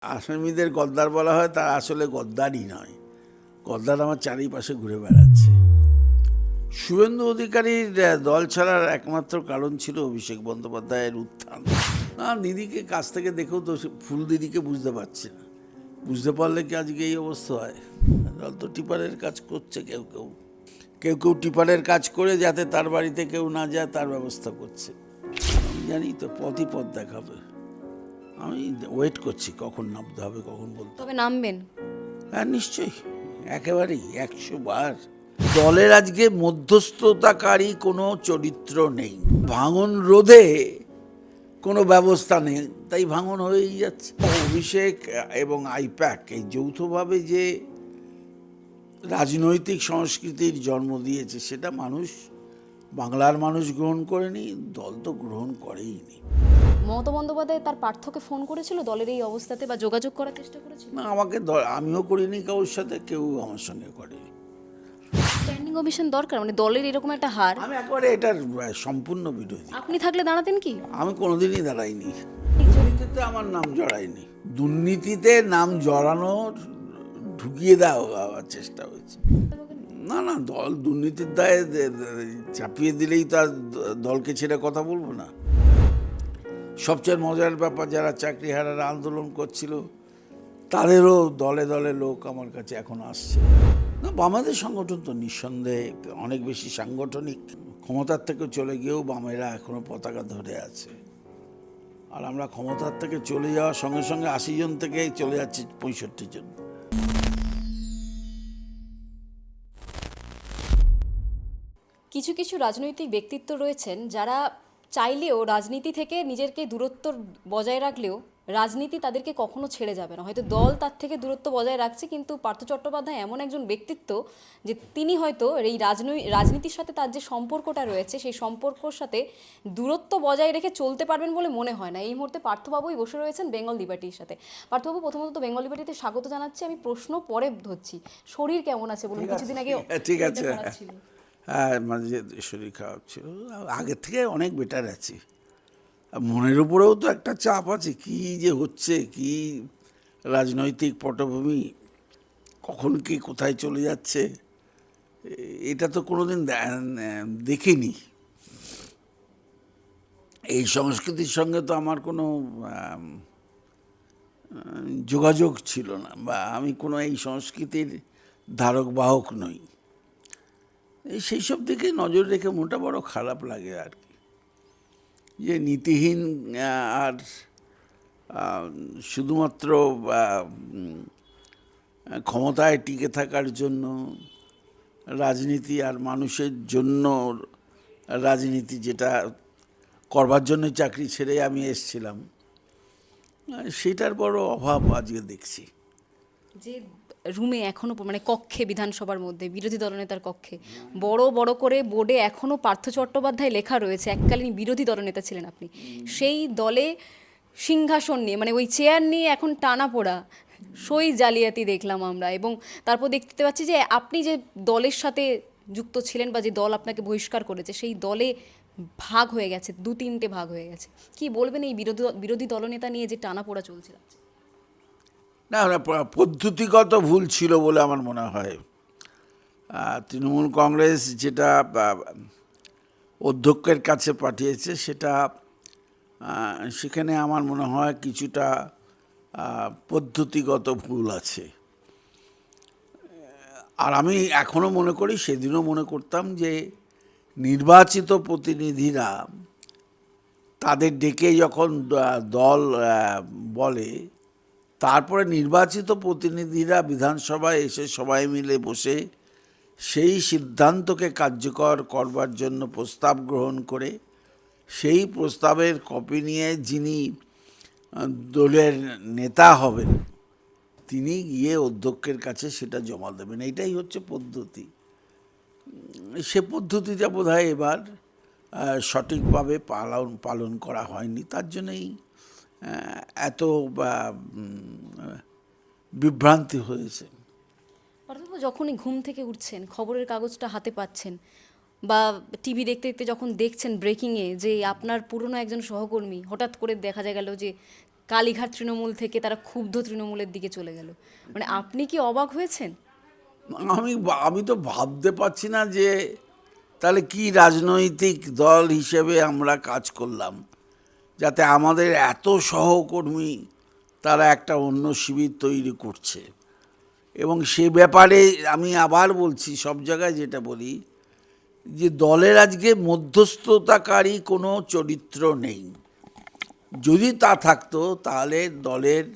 আসামিদের গদ্দার বলা হয়, তারা আসলে গদ্দারই নয়। গদ্দার আমার চারিপাশে ঘুরে বেড়াচ্ছে। শুভেন্দু অধিকারীর দল ছাড়ার একমাত্র কারণ ছিল অভিষেক বন্দ্যোপাধ্যায়ের উত্থান। না, দিদিকে কাছ থেকে দেখেও তো ফুল দিদিকে বুঝতে পারছে না। বুঝতে পারলে কি আজকে এই অবস্থা হয়? দল তো টিপারের কাজ করছে, কেউ কেউ কেউ কেউ টিপারের কাজ করে যাতে তার বাড়িতে কেউ না যায় তার ব্যবস্থা করছে। আমি জানি তো পথই পথ দেখাবে। আমি ওয়েট করছি কখন নামতে হবে, কখন বলতে হবে। তবে নামবেন? হ্যাঁ, নিশ্চয়ই, একেবারেই 100 বার। দলের আজকে মধ্যস্থতাকারী কোনো চরিত্র নেই, ভাঙন রোধে কোনো ব্যবস্থা নেই, তাই ভাঙন হয়েই যাচ্ছে। অভিষেক এবং আইপ্যাক এই যৌথভাবে যে রাজনৈতিক সংস্কৃতির জন্ম দিয়েছে সেটা বাংলার মানুষ গ্রহণ করেনি, দল তো গ্রহণ করেইনি। মমতা বন্দ্যোপাধ্যায় তার পার্থকে ফোন করেছিল দলের এই অবস্থাতে, বা যোগাযোগ করার চেষ্টা করেছিল? না, আমিও করিনি, কারোর সাথে কেউ আমার সঙ্গে করেনি। স্ট্যান্ডিং অভিশন দরকার, মানে দলের এরকম একটা হার। আমি একবারে এটার সম্পূর্ণ বিরোধী। আপনি থাকলে দাঁড়াতেন কি? আমি কোনোদিনই দাঁড়াইনি, দুর্নীতিতে আমার নাম জড়ায়নি। দুর্নীতিতে নাম জড়ানোর ঢুকিয়ে দেওয়ার চেষ্টা হয়েছে। না না, দল দুর্নীতির দায়ে চাপিয়ে দিলেই তার দলকে ছেড়ে কথা বলবো না। সবচেয়ে মজার ব্যাপার, যারা চাকরিহারারা আন্দোলন করছিল তাদেরও দলে দলে লোক আমার কাছে এখন আসছে। না, বামেদের সংগঠন তো নিঃসন্দেহে অনেক বেশি সাংগঠনিক। ক্ষমতার থেকে চলে গিয়েও বামেরা এখনো পতাকা ধরে আছে। আর আমরা ক্ষমতার থেকে চলে যাওয়ার সঙ্গে সঙ্গে 80 জন থেকে চলে যাচ্ছে 65 জন। কিছু কিছু রাজনৈতিক ব্যক্তিত্ব রয়েছেন যারা চাইলেও রাজনীতি থেকে নিজেকে দূরত্ব বজায় রাখলেও রাজনীতি তাদেরকে কখনো ছেড়ে যাবে না। হয়তো দল তার থেকে দূরত্ব বজায় রাখছে, কিন্তু পার্থ চট্টোপাধ্যায় এমন একজন ব্যক্তিত্ব যে তিনি হয়তো এই রাজনীতির সাথে তার যে সম্পর্কটা রয়েছে সেই সম্পর্কর সাথে দূরত্ব বজায় রেখে চলতে পারবেন বলে মনে হয় না। এই মুহূর্তে পার্থবাবুই বসে রয়েছেন বেঙ্গল লিবার্টির সাথে। পার্থবাবু, প্রথমত তো বেঙ্গল লিবার্টিতে স্বাগত জানাচ্ছি। আমি প্রশ্ন পরে ধরছি। শরীর কেমন আছে বলুন? কিছুদিন আগে ঠিক আছে, শরীরটা খারাপ ছিল। হ্যাঁ, মাঝে শরীর খারাপ ছিল, আগের থেকে অনেক বেটার আছি। মনের উপরেও তো একটা চাপ আছে, কি যে হচ্ছে, কি রাজনৈতিক পটভূমি, কখন কি কোথায় চলে যাচ্ছে, এটা তো কোনোদিন দেখিনি। এই সংস্কৃতির সঙ্গে তো আমার কোনো যোগাযোগ ছিল না, বা আমি কোনো এই সংস্কৃতির ধারক বাহক নই। সেই সব দিকে নজর রেখে মোটা বড় খারাপ লাগে আর কি, যে নীতিহীন আর শুধুমাত্র ক্ষমতায় টিকে থাকার জন্য রাজনীতি, আর মানুষের জন্য রাজনীতি, যেটা করবার জন্য চাকরি ছেড়ে আমি এসছিলাম, সেটার বড় অভাব আজকে দেখছি। যে রুমে এখনো মানে কক্ষে, বিধানসভার মধ্যে বিরোধী দলনেতার কক্ষে বড় বড় করে বোর্ডে এখনো পার্থ চট্টোপাধ্যায় লেখা রয়েছে। এককালীন বিরোধী দলনেতা ছিলেন আপনি। সেই দলে সিংহাসন নিয়ে, মানে ওই চেয়ার নিয়ে এখন টানা পোড়া, সই জালিয়াতি দেখলাম আমরা। এবং তারপর দেখতে পাচ্ছি যে আপনি যে দলের সাথে যুক্ত ছিলেন বা যে দল আপনাকে বহিষ্কার করেছে সেই দলে ভাগ হয়ে গেছে, 2-3টে ভাগ হয়ে গেছে। কি বলবেন এই বিরোধী দলনেতা নিয়ে যে টানা পোড়া চলছিল? না না, পদ্ধতিগত ভুল ছিল বলে আমার মনে হয়। তৃণমূল কংগ্রেস যেটা অধ্যক্ষের কাছে পাঠিয়েছে, সেখানে আমার মনে হয় কিছুটা পদ্ধতিগত ভুল আছে। আর আমি এখনও মনে করি, সেদিনও মনে করতাম, যে নির্বাচিত প্রতিনিধিরা তাদের ডেকে যখন দল বলে, তারপরে নির্বাচিত প্রতিনিধিরা বিধানসভায় এসে সবাই মিলে বসে সেই সিদ্ধান্তকে কার্যকর করবার জন্য প্রস্তাব গ্রহণ করে সেই প্রস্তাবের কপি নিয়ে যিনি দলের নেতা হবেন তিনি গিয়ে অধ্যক্ষের কাছে সেটা জমা দেবেন। এইটাই হচ্ছে পদ্ধতি। সে পদ্ধতিটা বোধহয় এবার সঠিকভাবে পালন করা হয়নি, তার জন্যই এত বিভ্রান্তি হয়েছে। অর্থাৎ যখনই ঘুম থেকে উঠছেন, খবরের কাগজটা হাতে পাচ্ছেন, বা টিভি দেখতে দেখতে যখন দেখছেন ব্রেকিংয়ে যে আপনার পুরনো একজন সহকর্মী হঠাৎ করে দেখা গেল যে কালীঘাট তৃণমূল থেকে তারা ক্ষুব্ধ তৃণমূলের দিকে চলে গেল, মানে আপনি কি অবাক হয়েছেন? আমি তো ভাবতে পারছি না যে তাহলে কি রাজনৈতিক দল হিসেবে আমরা কাজ করলাম যাতে আমাদের এত সহকর্মী তারা একটা অন্য শিবির তৈরি করছে। এবং সে ব্যাপারে আমি আবার বলছি, সব জায়গায় যেটা বলি, যে দলের আজকে মধ্যস্থতাকারী কোনো চরিত্র নেই। যদি তা থাকতো তাহলে দলের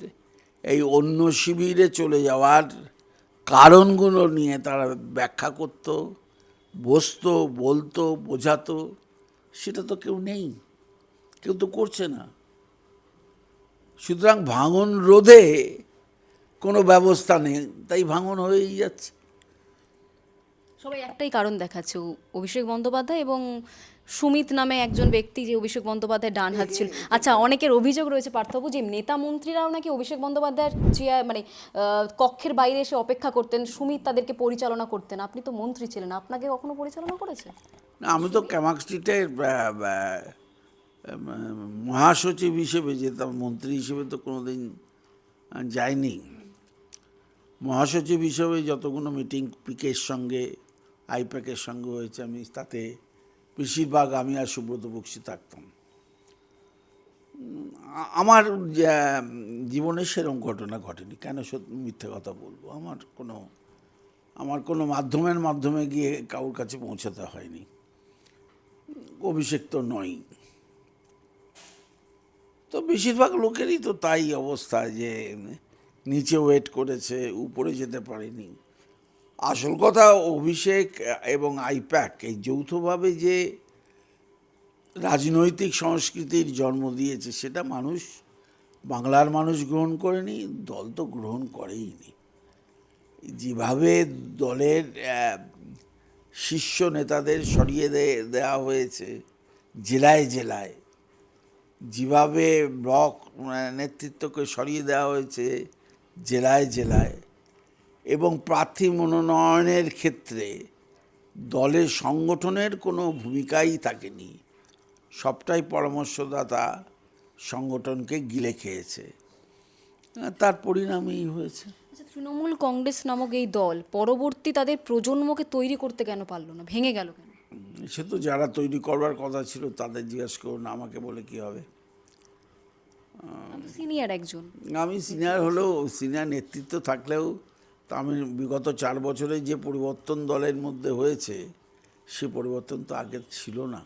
এই অন্য শিবিরে চলে যাওয়ার কারণগুলো নিয়ে তারা ব্যাখ্যা করত, বসতো, বলতো, বোঝাতো। সেটা তো কেউ নেই, কেউ তো করছে না। সুতরাং ভাঙন রোধে কোনো ব্যবস্থা নেই, তাই ভাঙন হয়েই যাচ্ছে। সবাই একটাই কারণ দেখাচ্ছে, অভিষেক বন্দ্যোপাধ্যায় এবং সুমিত নামে একজন ব্যক্তি, যে অভিষেক বন্দ্যোপাধ্যায় ডান হাত ছিল। আচ্ছা, অনেকের অভিযোগ রয়েছে পার্থবাবু যে নেতা মন্ত্রীরাও নাকি অভিষেক বন্দ্যোপাধ্যায়ের চেয়ার মানে কক্ষের বাইরে এসে অপেক্ষা করতেন, সুমিত তাদেরকে পরিচালনা করতেন। আপনি তো মন্ত্রী ছিলেন, আপনাকে কখনো পরিচালনা করেছে? না, আমি তো ক্যামাক স্ট্রিটের মহাসচিব হিসেবে যেতাম, মন্ত্রী হিসেবে তো কোনোদিন যাইনি। মহাসচিব হিসেবে যতগুলো মিটিং পিকের সঙ্গে, আইপ্যাকের সঙ্গে হয়েছে, আমি তাতে বেশিরভাগ আমি আর সুব্রত বক্সী থাকতাম। আমার জীবনে সেরকম ঘটনা ঘটেনি। কেন মিথ্যে কথা বলবো? আমার কোনো মাধ্যমে গিয়ে কারোর কাছে পৌঁছাতে হয়নি। অভিষেক তো নয়। তো বেশিরভাগ লোকেরই তো তাই অবস্থা, যে নিচে ওয়েট করেছে, উপরে যেতে পারেনি। আসল কথা, অভিষেক এবং আইপ্যাক এই যৌথভাবে যে রাজনৈতিক সংস্কৃতির জন্ম দিয়েছে, সেটা বাংলার মানুষ গ্রহণ করেনি, দল তো গ্রহণ করেইনি। যেভাবে দলের শীর্ষ নেতাদের সরিয়ে দেওয়া হয়েছে জেলায় জেলায়, যেভাবে ব্লক নেতৃত্বকে সরিয়ে দেওয়া হয়েছে জেলায় জেলায়, এবং প্রার্থী মনোনয়নের ক্ষেত্রে দলের সংগঠনের কোনো ভূমিকাই থাকেনি, সবটাই পরামর্শদাতা সংগঠনকে গিলে খেয়েছে। তার পরিণামই হয়েছে। আচ্ছা, তৃণমূল কংগ্রেস নামক এই দল পরবর্তী তাদের প্রজন্মকে তৈরি করতে কেন পারলো না, ভেঙে গেল কেন? সে তো যারা তৈরি করবার কথা ছিল তাদের জিজ্ঞেস করুন, আমাকে বলে কি হবে? সিনিয়র একজন, আমি সিনিয়র হলেও, সিনিয়র নেতৃত্ব থাকলেও, তা আমি বিগত 4 বছরে যে পরিবর্তন দলের মধ্যে হয়েছে, সে পরিবর্তন তো আগে ছিল না।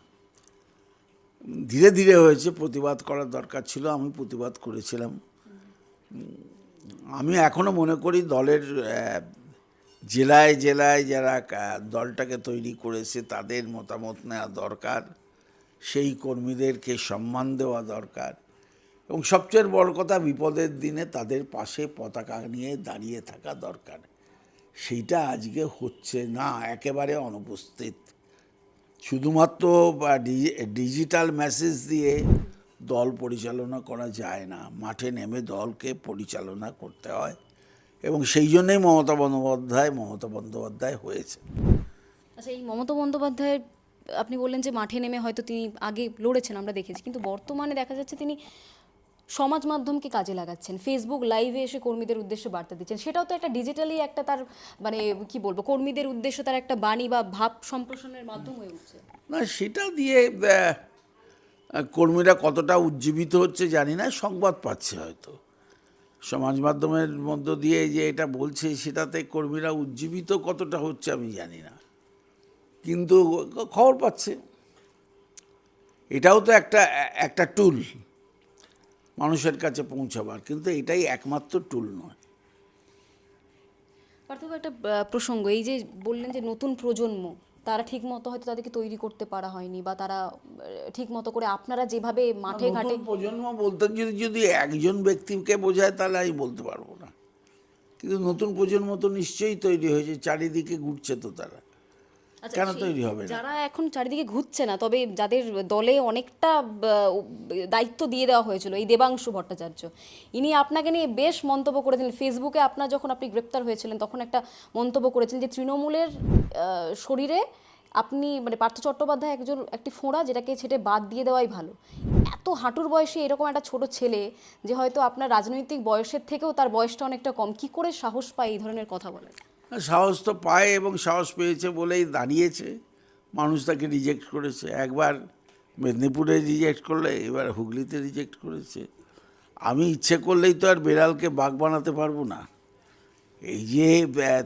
ধীরে ধীরে হয়েছে। প্রতিবাদ করার দরকার ছিল, আমি প্রতিবাদ করেছিলাম। আমি এখনও মনে করি দলের জেলায় জেলায় যারা দলটাকে তৈরি করেছে তাদের মতামত নেওয়া দরকার, সেই কর্মীদেরকে সম্মান দেওয়া দরকার, এবং সবচেয়ে বড় কথা, বিপদের দিনে তাদের পাশে পতাকা নিয়ে দাঁড়িয়ে থাকা দরকার। সেইটা আজকে হচ্ছে না, একেবারে অনুপস্থিত। শুধুমাত্র ডিজিটাল মেসেজ দিয়ে দল পরিচালনা করা যায় না, মাঠে নেমে দলকে পরিচালনা করতে হয়, এবং সেই জন্যই মমতা বন্দ্যোপাধ্যায় হয়েছে। আচ্ছা, এই মমতা বন্দ্যোপাধ্যায়, আপনি বললেন যে মাঠে নেমে হয়তো তিনি আগে লড়েছেন, আমরা দেখেছি, কিন্তু বর্তমানে দেখা যাচ্ছে তিনি সমাজ মাধ্যমকে কাজে লাগাচ্ছেন, ফেসবুক লাইভে এসে কর্মীদের উদ্দেশ্যে বার্তা দিচ্ছেন। সেটাও তো একটা ডিজিটালি একটা তার মানে কি বলবো, কর্মীদের উদ্দেশ্যে তার একটা বাণী বা ভাব সম্প্রসারণের মাধ্যম হয়ে উঠছে। না, সেটা দিয়ে কর্মীরা কতটা উজ্জীবিত হচ্ছে জানি না, সংবাদ পাচ্ছে হয়তো সমাজ মাধ্যমের মধ্য দিয়ে যে এটা বলছে, সেটাতে কর্মীরা উজ্জীবিত কতটা হচ্ছে আমি জানি না, কিন্তু খবর পাচ্ছে। এটাও তো একটা টুল মানুষের কাছে পৌঁছাবার, কিন্তু এটাই একমাত্র টুল নয়। পার্থক্য একটা প্রসঙ্গ, এই যে বললেন যে নতুন প্রজন্ম, তারা ঠিক মতো হয়তো তাদেরকে তৈরি করতে পারা হয়নি, বা তারা ঠিক মতো করে আপনারা যেভাবে মাঠে ঘাটে। প্রজন্ম বলতে যদি একজন ব্যক্তিকে বোঝায় তাহলে আমি বলতে পারবো না, কিন্তু নতুন প্রজন্ম তো নিশ্চয়ই তৈরি হয়েছে, চারিদিকে ঘুরছে তো তারা, কেন তৈরি হবে না? যারা এখন চারিদিকে ঘুরছে না, তবে যাদের দলে অনেকটা দায়িত্ব দিয়ে দেওয়া হয়েছিল, এই দেবাংশু ভট্টাচার্য, ইনি আপনাকে নিয়ে বেশ মন্তব্য করেছিলেন ফেসবুকে। যখন আপনি গ্রেপ্তার হয়েছিলেন তখন একটা মন্তব্য করেছিলেন যে তৃণমূলের শরীরে আপনি মানে পার্থ চট্টোপাধ্যায় একটি ফোঁড়া, যেটাকে ছেটে বাদ দিয়ে দেওয়াই ভালো। এত হাঁটুর বয়সে এরকম একটা ছোট ছেলে, যে হয়তো আপনার রাজনৈতিক বয়সের থেকেও তার বয়সটা অনেকটা কম, কি করে সাহস পায় এই ধরনের কথা বলার? সাহস তো পায়, এবং সাহস পেয়েছে বলেই দাঁড়িয়েছে। মানুষ তাকে রিজেক্ট করেছে, একবার মেদিনীপুরে রিজেক্ট করলে, এবার হুগলিতে রিজেক্ট করেছে। আমি ইচ্ছে করলেই তো আর বেড়ালকে বাঘ বানাতে পারবো না। এই যে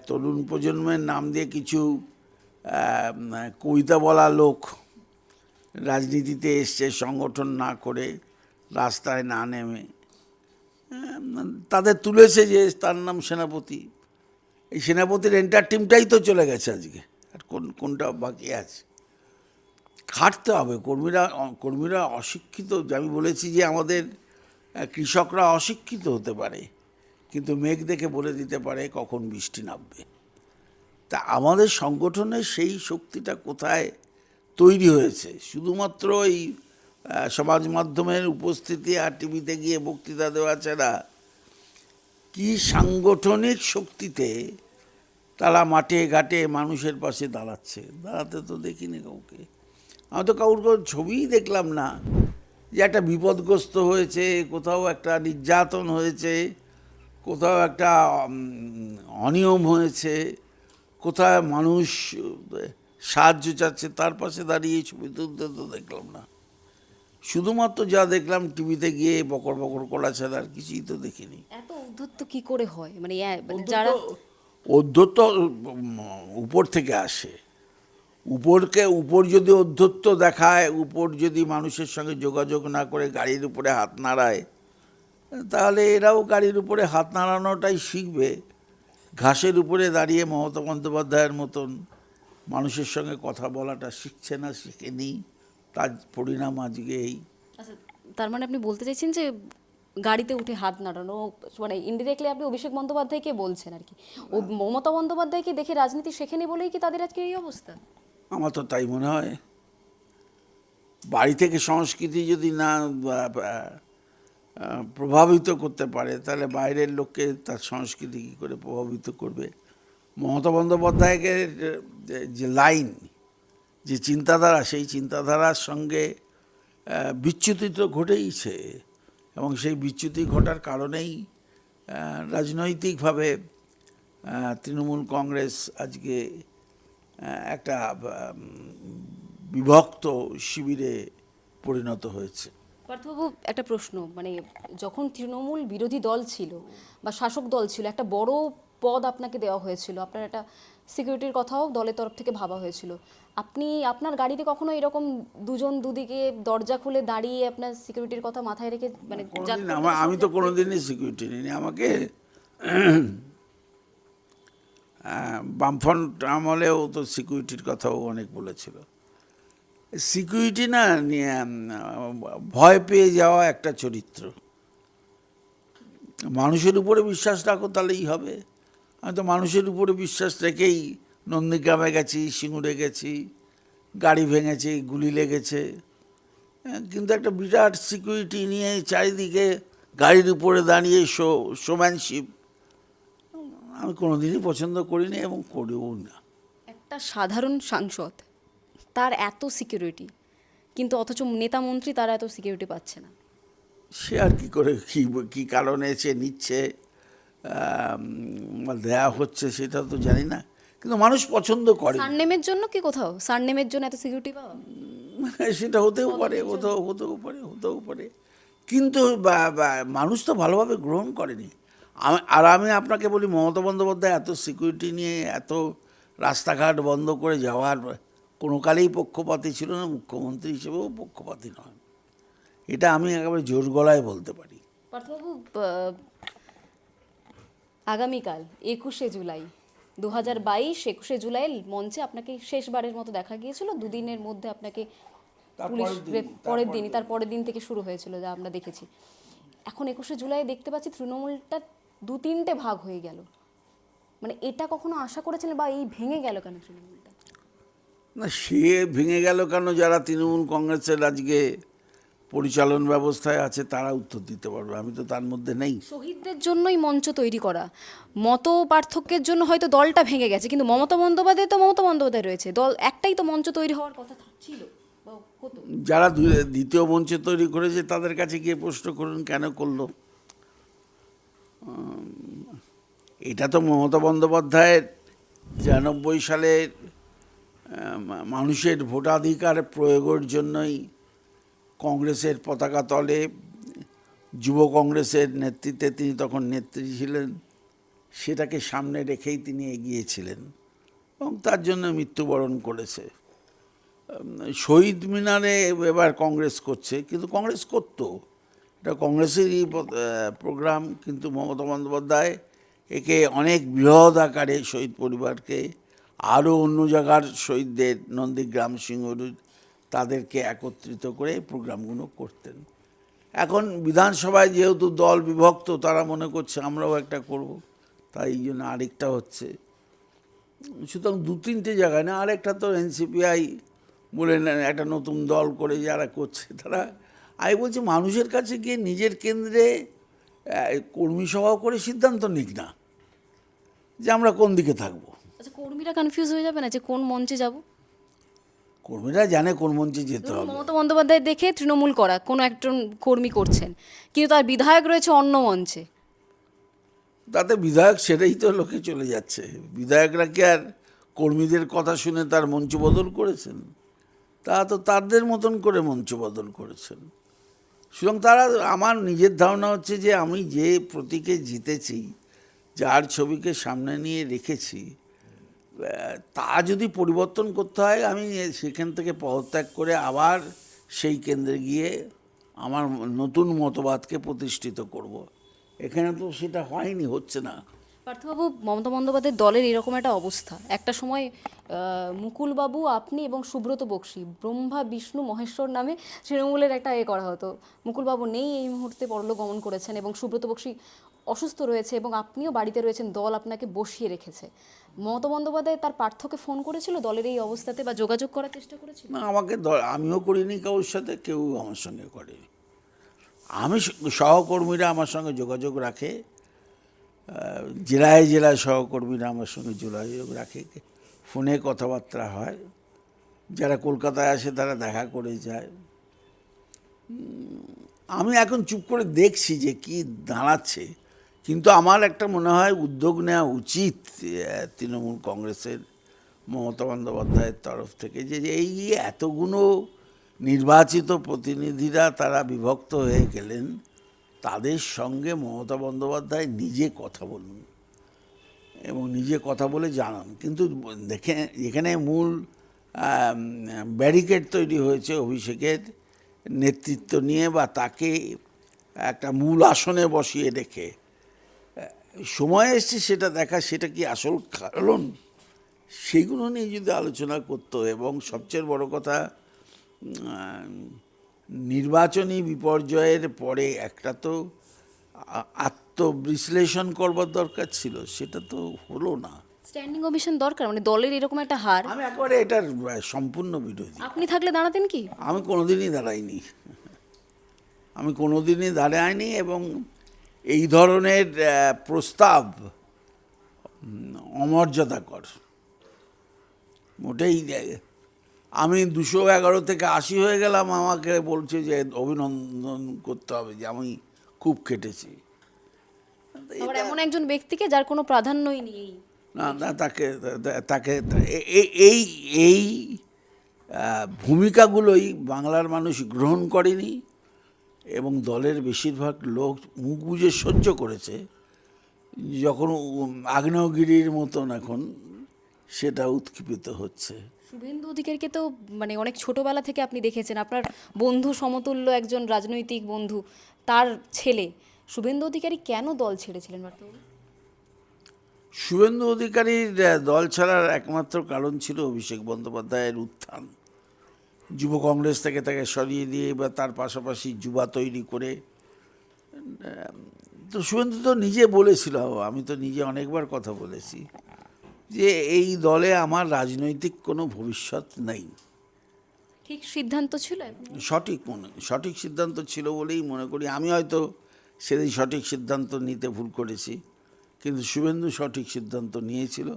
তরুণ প্রজন্মের নাম দিয়ে কিছু কবিতা বলা লোক রাজনীতিতে এসছে, সংগঠন না করে, রাস্তায় না নেমে, তাদের তুলেছে যে তার নাম সেনাপতি। এই সেনাপতির এন্টার টিমটাই তো চলে গেছে আজকে, আর কোনটা বাকি আছে? খাটতে হবে। কর্মীরা অশিক্ষিত। আমি বলেছি যে আমাদের কৃষকরা অশিক্ষিত হতে পারে, কিন্তু মেঘ দেখে বলে দিতে পারে কখন বৃষ্টি নামবে। তা আমাদের সংগঠনের সেই শক্তিটা কোথায় তৈরি হয়েছে? শুধুমাত্র এই সমাজ মাধ্যমের উপস্থিতি আর টিভিতে গিয়ে বক্তৃতা দেওয়া ছাড়া কি সাংগঠনিক শক্তিতে তারা মাঠে ঘাটে মানুষের পাশে দাঁড়াতে তো দেখিনি কাউকে। আমি তো কাউর ছবিই দেখলাম না যে একটা বিপদগ্রস্ত হয়েছে, কোথাও একটা নির্যাতন হয়েছে, কোথাও একটা অনিয়ম হয়েছে, কোথায় মানুষ সাহায্য চাচ্ছে, তার পাশে দাঁড়িয়ে ছবি তুলতে তো দেখলাম না। শুধুমাত্র যা দেখলাম টিভিতে গিয়ে বকর বকর করা ছাড়া আর কিছুই তো দেখিনি। এত উদ্ধত্ত কি করে হয়? মানে যারা অধ্যত্ত উপর থেকে আসে। উপর যদি অধ্যত্ত দেখায়, উপর যদি মানুষের সঙ্গে যোগাযোগ না করে গাড়ির উপরে হাত নাড়ায়, তাহলে এরাও গাড়ির উপরে হাত নাড়ানোটাই শিখবে। ঘাসের উপরে দাঁড়িয়ে মমতা বন্দ্যোপাধ্যায়ের মতন মানুষের সঙ্গে কথা বলাটা শিখছে না, শিখেনি। তার পরিণাম আজকে এই। আচ্ছা, তার মানে আপনি বলতে চাইছেন যে গাড়িতে উঠে হাত নাড়ানো, মানে ইনডিরেক্টলি আপনি অভিষেক বন্দ্যোপাধ্যায়কে বলছেন আর কি। ও মমতা বন্দ্যোপাধ্যায়কে দেখে রাজনীতি শেখেনি বলেই কি তাদের আজকে এই অবস্থা? আমার তো তাই মনে হয়। বাড়ি থেকে সংস্কৃতি যদি না প্রভাবিত করতে পারে, তাহলে বাইরের লোককে তার সংস্কৃতি কী করে প্রভাবিত করবে? মমতা বন্দ্যোপাধ্যায়কে যে লাইন, যে চিন্তাধারা, সেই চিন্তাধারার সঙ্গে বিচ্যুতি তো ঘটেইছে, এবং সেই বিচ্যুতি ঘটার কারণেই রাজনৈতিকভাবে তৃণমূল কংগ্রেস আজকে একটা বিভক্ত শিবিরে পরিণত হয়েছে। পার্থবাবু, একটা প্রশ্ন, মানে যখন তৃণমূল বিরোধী দল ছিল বা শাসক দল ছিল, একটা বড় পদ আপনাকে দেওয়া হয়েছিল, আপনার একটা সিকিউরিটির কথাও দলের তরফ থেকে ভাবা হয়েছিল। আপনি আপনার গাড়িতে কখনো এরকম দুজন দুদিকে দরজা খুলে দাঁড়িয়ে আপনার সিকিউরিটির কথা মাথায় রেখে মানে আমি তো কোনোদিনই সিকিউরিটি নিইনি। আমাকে বামফ্রন্ট আমলেও তো সিকিউরিটির কথাও অনেক বলেছিল। সিকিউরিটি না, ভয় পেয়ে যাওয়া একটা চরিত্র। মানুষের উপরে বিশ্বাস রাখো, তাহলেই হবে। আমি তো মানুষের উপরে বিশ্বাস রেখেই নন্দীগ্রামে গেছি, সিঙ্গুরে গেছি, গাড়ি ভেঙেছে, গুলি লেগেছে, কিন্তু একটা বিরাট সিকিউরিটি নিয়ে চারিদিকে গাড়ির উপরে দাঁড়িয়ে শোম্যানশিপ আমি কোনোদিনই পছন্দ করিনি এবং করিও না। একটা সাধারণ সাংসদ, তার এত সিকিউরিটি, কিন্তু অথচ নেতা মন্ত্রী তারা এত সিকিউরিটি পাচ্ছে না। সে আর কি করে, কী কারণে সে নিচ্ছে, দেয়া হচ্ছে, সেটা তো জানি না, কিন্তু মানুষ পছন্দ করে। সারনেমের জন্য কি কোথাও সারনেমের জন্য এত সিকিউরিটি পাওয়া? সেটা হতেও পারে, হতেও পারে, কিন্তু মানুষ তো ভালোভাবে গ্রহণ করেনি। আমি আপনাকে বলি, মমতা বন্দ্যোপাধ্যায় এত সিকিউরিটি নিয়ে এত রাস্তাঘাট বন্ধ করে যাওয়ার কোনো কালেই পক্ষপাতী ছিল না, মুখ্যমন্ত্রী হিসেবেও পক্ষপাতী নয়। এটা আমি একেবারে জোর গলায় বলতে পারি। পার্থবাবু, আগামীকাল 21শে জুলাই 2022, 21শে জুলাই মঞ্চে আপনাকে শেষবারের মতো দেখা গিয়েছিল। দুদিনের মধ্যে আপনাকে পুলিশ তার পরের দিন থেকে শুরু হয়েছিল, যা আমরা দেখেছি। এখন 21শে জুলাই দেখতে পাচ্ছি তৃণমূলটা 2-3টে ভাগ হয়ে গেল। মানে এটা কখনো আশা করেছিলেন, বা এই ভেঙে গেল কেন তৃণমূলটা? না, সে ভেঙে গেল কেন, যারা তৃণমূল কংগ্রেসের আজকে পরিচালন ব্যবস্থায় আছে তারা উত্তর দিতে পারবে, আমি তো তার মধ্যে নেই। শহীদদের জন্যই মঞ্চ তৈরি করা, মত পার্থক্যের জন্য হয়তো দলটা ভেঙে গেছে, কিন্তু মমতা বন্দ্যোপাধ্যায় তো মমতা বন্দ্যোপাধ্যায় রয়েছে, দল একটাই তো মঞ্চ তৈরি হওয়ার কথা ছিল বা হতো। যারা দ্বিতীয় মঞ্চে তৈরি করেছে তাদের কাছে গিয়ে প্রশ্ন করুন কেন করলো। এটা তো মমতা বন্দ্যোপাধ্যায়ের 93 সালের মানুষের ভোটাধিকার প্রয়োগের জন্যই কংগ্রেসের পতাকা তলে যুব কংগ্রেসের নেতৃত্বে তিনি তখন নেত্রী ছিলেন, সেটাকে সামনে রেখেই তিনি এগিয়েছিলেন এবং তার জন্য মৃত্যুবরণ করেছে। শহীদ মিনারে এবার কংগ্রেস করছে, কিন্তু কংগ্রেস করতো, এটা কংগ্রেসেরই প্রোগ্রাম, কিন্তু মমতা বন্দ্যোপাধ্যায় একে অনেক বৃহৎ আকারে শহীদ পরিবারকে, আরও অন্য জায়গার শহীদদের, নন্দীগ্রাম, সিঙ্গুর, তাদেরকে একত্রিত করে প্রোগ্রামগুলো করতেন। এখন বিধানসভায় যেহেতু দল বিভক্ত, তারা মনে করছে আমরাও একটা করব, তাই এই জন্য আরেকটা হচ্ছে। সুতরাং 2-3টে জায়গায় না, আরেকটা তো এনসিপিআই বলে একটা নতুন দল করে যারা করছে তারা, আমি বলছি মানুষের কাছে গিয়ে নিজের কেন্দ্রে কর্মী সভাও করে সিদ্ধান্ত নিক না যে আমরা কোন দিকে থাকবো। আচ্ছা, কর্মীরা কনফিউজ হয়ে যাবে না যে কোন মঞ্চে যাব? কর্মীরা জানে কোন মঞ্চে যেতে ধরুন হবে। মমতা বন্দ্যোপাধ্যায় দেখে তৃণমূল করা কোনো একজন কর্মী করছেন, কিন্তু তার বিধায়ক রয়েছে অন্য মঞ্চে। তাতে বিধায়ক সেটাই তো লোকে চলে যাচ্ছে। বিধায়করা কি আর কর্মীদের কথা শুনে তার মঞ্চ বদল করেছেন? তা তো তাদের মতন করে মঞ্চ বদল করেছেন। সুতরাং তারা, আমার নিজের ধারণা হচ্ছে যে আমি যে প্রতীকে জিতেছি, যার ছবিকে সামনে নিয়ে রেখেছি, তা যদি পরিবর্তন করতে হয় আমি সেখান থেকে পদত্যাগ করে আবার সেই কেন্দ্রে গিয়ে আমার নতুন মতবাদকে প্রতিষ্ঠিত করব। এখানে তো সেটা হয়নি, হচ্ছে না। পার্থবাবু, মমতা বন্দ্যোপাধ্যায়ের দলের এরকম একটা অবস্থা, একটা সময় মুকুলবাবু, আপনি এবং সুব্রত বক্সী, ব্রহ্মা বিষ্ণু মহেশ্বর নামে তৃণমূলের একটা করা হতো। মুকুলবাবু নেই এই মুহূর্তে, পরলোক গমন করেছেন, এবং সুব্রত বক্সী অসুস্থ রয়েছে এবং আপনিও বাড়িতে রয়েছেন, দল আপনাকে বসিয়ে রেখেছে। মমতা বন্দ্যোপাধ্যায় তার পার্থকে ফোন করেছিল দলের এই অবস্থাতে, বা যোগাযোগ করার চেষ্টা করেছিল? না, আমাকে আমিও করিনি, কারোর সাথে কেউ আমার সঙ্গে করেনি। আমি সহকর্মীরা আমার সঙ্গে যোগাযোগ রাখে, জেলায় জেলায় সহকর্মীরা আমার সঙ্গে যোগাযোগ রাখে, ফোনে কথাবার্তা হয়, যারা কলকাতায় আসে তারা দেখা করে যায়। আমি এখন চুপ করে দেখছি যে কি দাঁড়াচ্ছে, কিন্তু আমার একটা মনে হয় উদ্যোগ নেওয়া উচিত তৃণমূল কংগ্রেসের, মমতা বন্দ্যোপাধ্যায়ের তরফ থেকে, যে এই এতগুলো নির্বাচিত প্রতিনিধিরা তারা বিভক্ত হয়ে গেলেন, তাদের সঙ্গে মমতা বন্দ্যোপাধ্যায় নিজে কথা বলুন এবং নিজে কথা বলে জানান। কিন্তু দেখে এখানে মূল ব্যারিকেড তৈরি হয়েছে অভিষেকের নেতৃত্ব নিয়ে, বা তাকে একটা মূল আসনে বসিয়ে রেখে। সময় এসছে সেটা দেখা, সেটা কি আসল কারণ, সেইগুলো নিয়ে যদি আলোচনা করতো। এবং সবচেয়ে বড় কথা, নির্বাচনী বিপর্যয়ের পরে একটা তো আত্মবিশ্লেষণ করবার দরকার ছিল, সেটা তো হলো না। স্ট্যান্ডিং কমিশন দরকার, মানে দলের এরকম একটা হার। আমি একবারে এটার সম্পূর্ণ বিরোধী। আপনি থাকলে দাঁড়াতেন কি? আমি কোনোদিনই দাঁড়াইনি, আমি কোনোদিনই দাঁড়াইনি, এবং এই ধরনের প্রস্তাব অমর্যাদাকর মোটেই। আমি 211 থেকে 80 হয়ে গেলাম, আমাকে বলছে যে অভিনন্দন করতে হবে যে আমি খুব খেটেছি। আবার এমন একজন ব্যক্তিকে যার কোনো প্রাধান্যই নেই। না না, তাকে তাকে এই এই ভূমিকাগুলোই বাংলার মানুষ গ্রহণ করেনি, এবং দলের বেশিরভাগ লোক মুখ বুজে সহ্য করেছে। যখন আগ্নেয়গিরির মতন এখন সেটা উৎক্ষিপ্ত হচ্ছে। শুভেন্দু অধিকারীকে তো মানে অনেক ছোটবেলা থেকে আপনি দেখেছেন, আপনার বন্ধু সমতুল্য একজন রাজনৈতিক বন্ধু, তার ছেলে শুভেন্দু অধিকারী কেন দল ছেড়েছিলেন বার্তাবাবু? শুভেন্দু অধিকারীর দল ছাড়ার একমাত্র কারণ ছিল অভিষেক বন্দ্যোপাধ্যায়ের উত্থান। যুব কংগ্রেস থেকে তাকে সরিয়ে দিয়ে বা তার পাশাপাশি যুবা তৈরি করে। তো শুভেন্দু তো নিজে বলেছিল, আমি তো নিজে অনেকবার কথা বলেছি, যে এই দলে আমার রাজনৈতিক কোনো ভবিষ্যৎ নেই। ঠিক সিদ্ধান্ত ছিল এখন? সঠিক সিদ্ধান্ত ছিল বলেই মনে করি। আমি হয়তো সেদিন সঠিক সিদ্ধান্ত নিতে ভুল করেছি, কিন্তু শুভেন্দু সঠিক সিদ্ধান্ত নিয়েছিল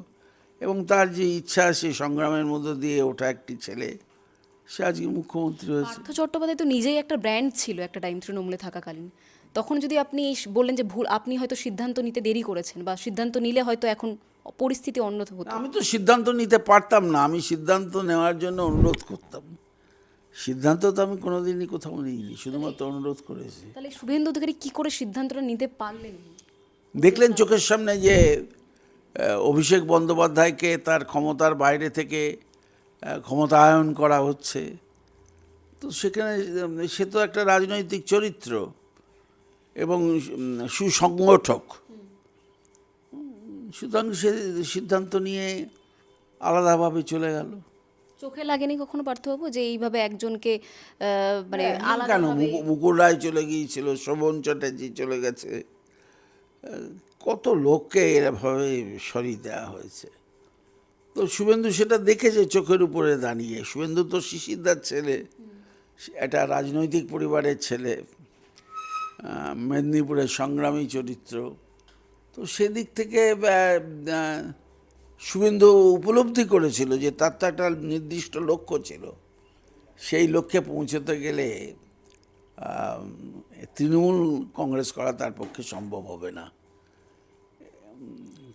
এবং তার যে ইচ্ছা, সে সংগ্রামের মধ্য দিয়ে ওঠা একটি ছেলে, সে আজকে মুখ্যমন্ত্রী হয়েছে। পার্থ চট্টোপাধ্যায় তো নিজেই একটা ব্র্যান্ড ছিল একটা টাইম তৃণমূলে থাকাকালীন। তখন যদি আপনি বললেন যে ভুল, আপনি হয়তো সিদ্ধান্ত নিতে দেরি করেছেন, বা সিদ্ধান্ত নিলে হয়তো এখন পরিস্থিতি অন্য হতো। আমি তো সিদ্ধান্ত নিতে পারতাম না, আমি সিদ্ধান্ত নেওয়ার জন্য অনুরোধ করতাম। সিদ্ধান্ত তো আমি কোনোদিনই কোথাও নিইনি, শুধুমাত্র অনুরোধ করেছি। তাহলে শুভেন্দু অধিকারী কি করে সিদ্ধান্তটা নিতে পারলেন? দেখলেন চোখের সামনে যে অভিষেক বন্দ্যোপাধ্যায়কে তার ক্ষমতার বাইরে থেকে ক্ষমতায়ন করা হচ্ছে, তো সেখানে সে তো একটা রাজনৈতিক চরিত্র এবং সুসংগঠক। সুতরাং সে সিদ্ধান্ত নিয়ে আলাদাভাবে চলে গেল। চোখে লাগেনি কখনো পার্থবাবু যে এইভাবে একজনকে মানে আলাদা কেন, মুকুল রায় চলে গিয়েছিল, শোভন চ্যাটার্জি চলে গেছে, কত লোককে এরভাবে সরিয়ে দেওয়া হয়েছে। তো শুভেন্দু সেটা দেখেছে চোখের উপরে দাঁড়িয়ে। শুভেন্দু তো শিশিরদার ছেলে, একটা রাজনৈতিক পরিবারের ছেলে, মেদিনীপুরের সংগ্রামী চরিত্র। তো সেদিক থেকে শুভেন্দু উপলব্ধি করেছিল যে তার তো একটা নির্দিষ্ট লক্ষ্য ছিল। সেই লক্ষ্যে পৌঁছতে গেলে তৃণমূল কংগ্রেস করা তার পক্ষে সম্ভব হবে না।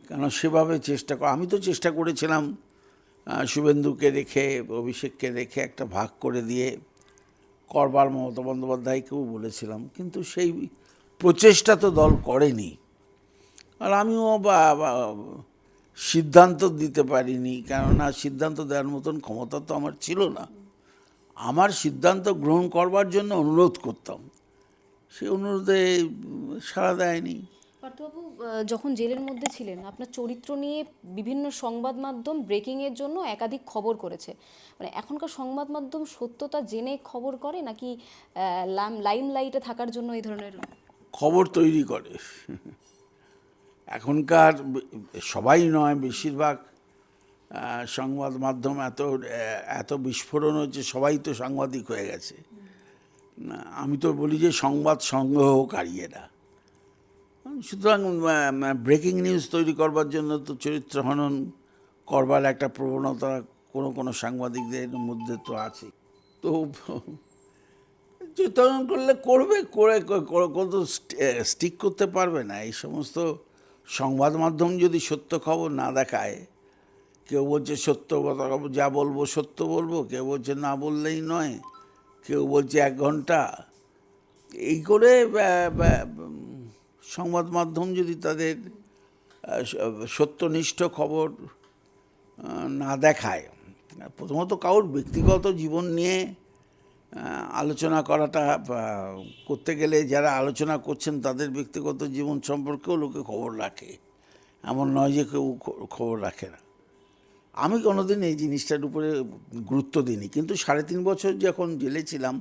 কেন সেভাবে আমি তো চেষ্টা করেছিলাম শুভেন্দুকে রেখে, অভিষেককে রেখে একটা ভাগ করে দিয়ে করবার মমতা বন্দ্যোপাধ্যায়কেও বলেছিলাম, কিন্তু সেই প্রচেষ্টা তো দল করেনি। আর আমিও সিদ্ধান্ত দিতে পারিনি, কেননা সিদ্ধান্ত দেওয়ার মতন ক্ষমতা তো আমার ছিল না। আমার সিদ্ধান্ত গ্রহণ করবার জন্য অনুরোধ করতাম, সেই অনুরোধে সাড়া দেয়নি। পার্থবাবু যখন জেলের মধ্যে ছিলেন, আপনার চরিত্র নিয়ে বিভিন্ন সংবাদ মাধ্যম ব্রেকিংয়ের জন্য একাধিক খবর করেছে। মানে এখনকার সংবাদ মাধ্যম সত্যতা জেনে খবর করে, নাকি লাইমলাইটে থাকার জন্য এই ধরনের খবর তৈরি করে? এখনকার সবাই নয়, বেশিরভাগ সংবাদ মাধ্যম এত বিস্ফোরণ হচ্ছে, সবাই তো সাংবাদিক হয়ে গেছে। আমি তো বলি যে সংবাদ সংগ্রহকারী এরা। সুতরাং ব্রেকিং নিউজ তৈরি করবার জন্য তো চরিত্র হনন করবার একটা প্রবণতা কোনো সাংবাদিকদের মধ্যে তো আছে। তো চরিত্রায়ন করলে করবে, তো স্টিক করতে পারবে না। এই সমস্ত সংবাদ মাধ্যম যদি সত্য খবর না দেখায়, কেউ বলছে সত্য যা বলবো সত্য বলবো, কেউ বলছে না বললেই নয়, কেউ বলছে 1 ঘন্টা, এই করে সংবাদ মাধ্যম যদি তাদের সত্যনিষ্ঠ খবর না দেখায়, প্রথমত কারোর ব্যক্তিগত জীবন নিয়ে আলোচনা করাটা করতে গেলে যারা আলোচনা করছেন তাদের ব্যক্তিগত জীবন সম্পর্কেও লোকে খবর রাখে, এমন নয় যে কেউ খবর রাখে না। আমি কোনোদিন এই জিনিসটার উপরে গুরুত্ব দিইনি, কিন্তু 3.5 বছর যখন জেলে ছিলাম,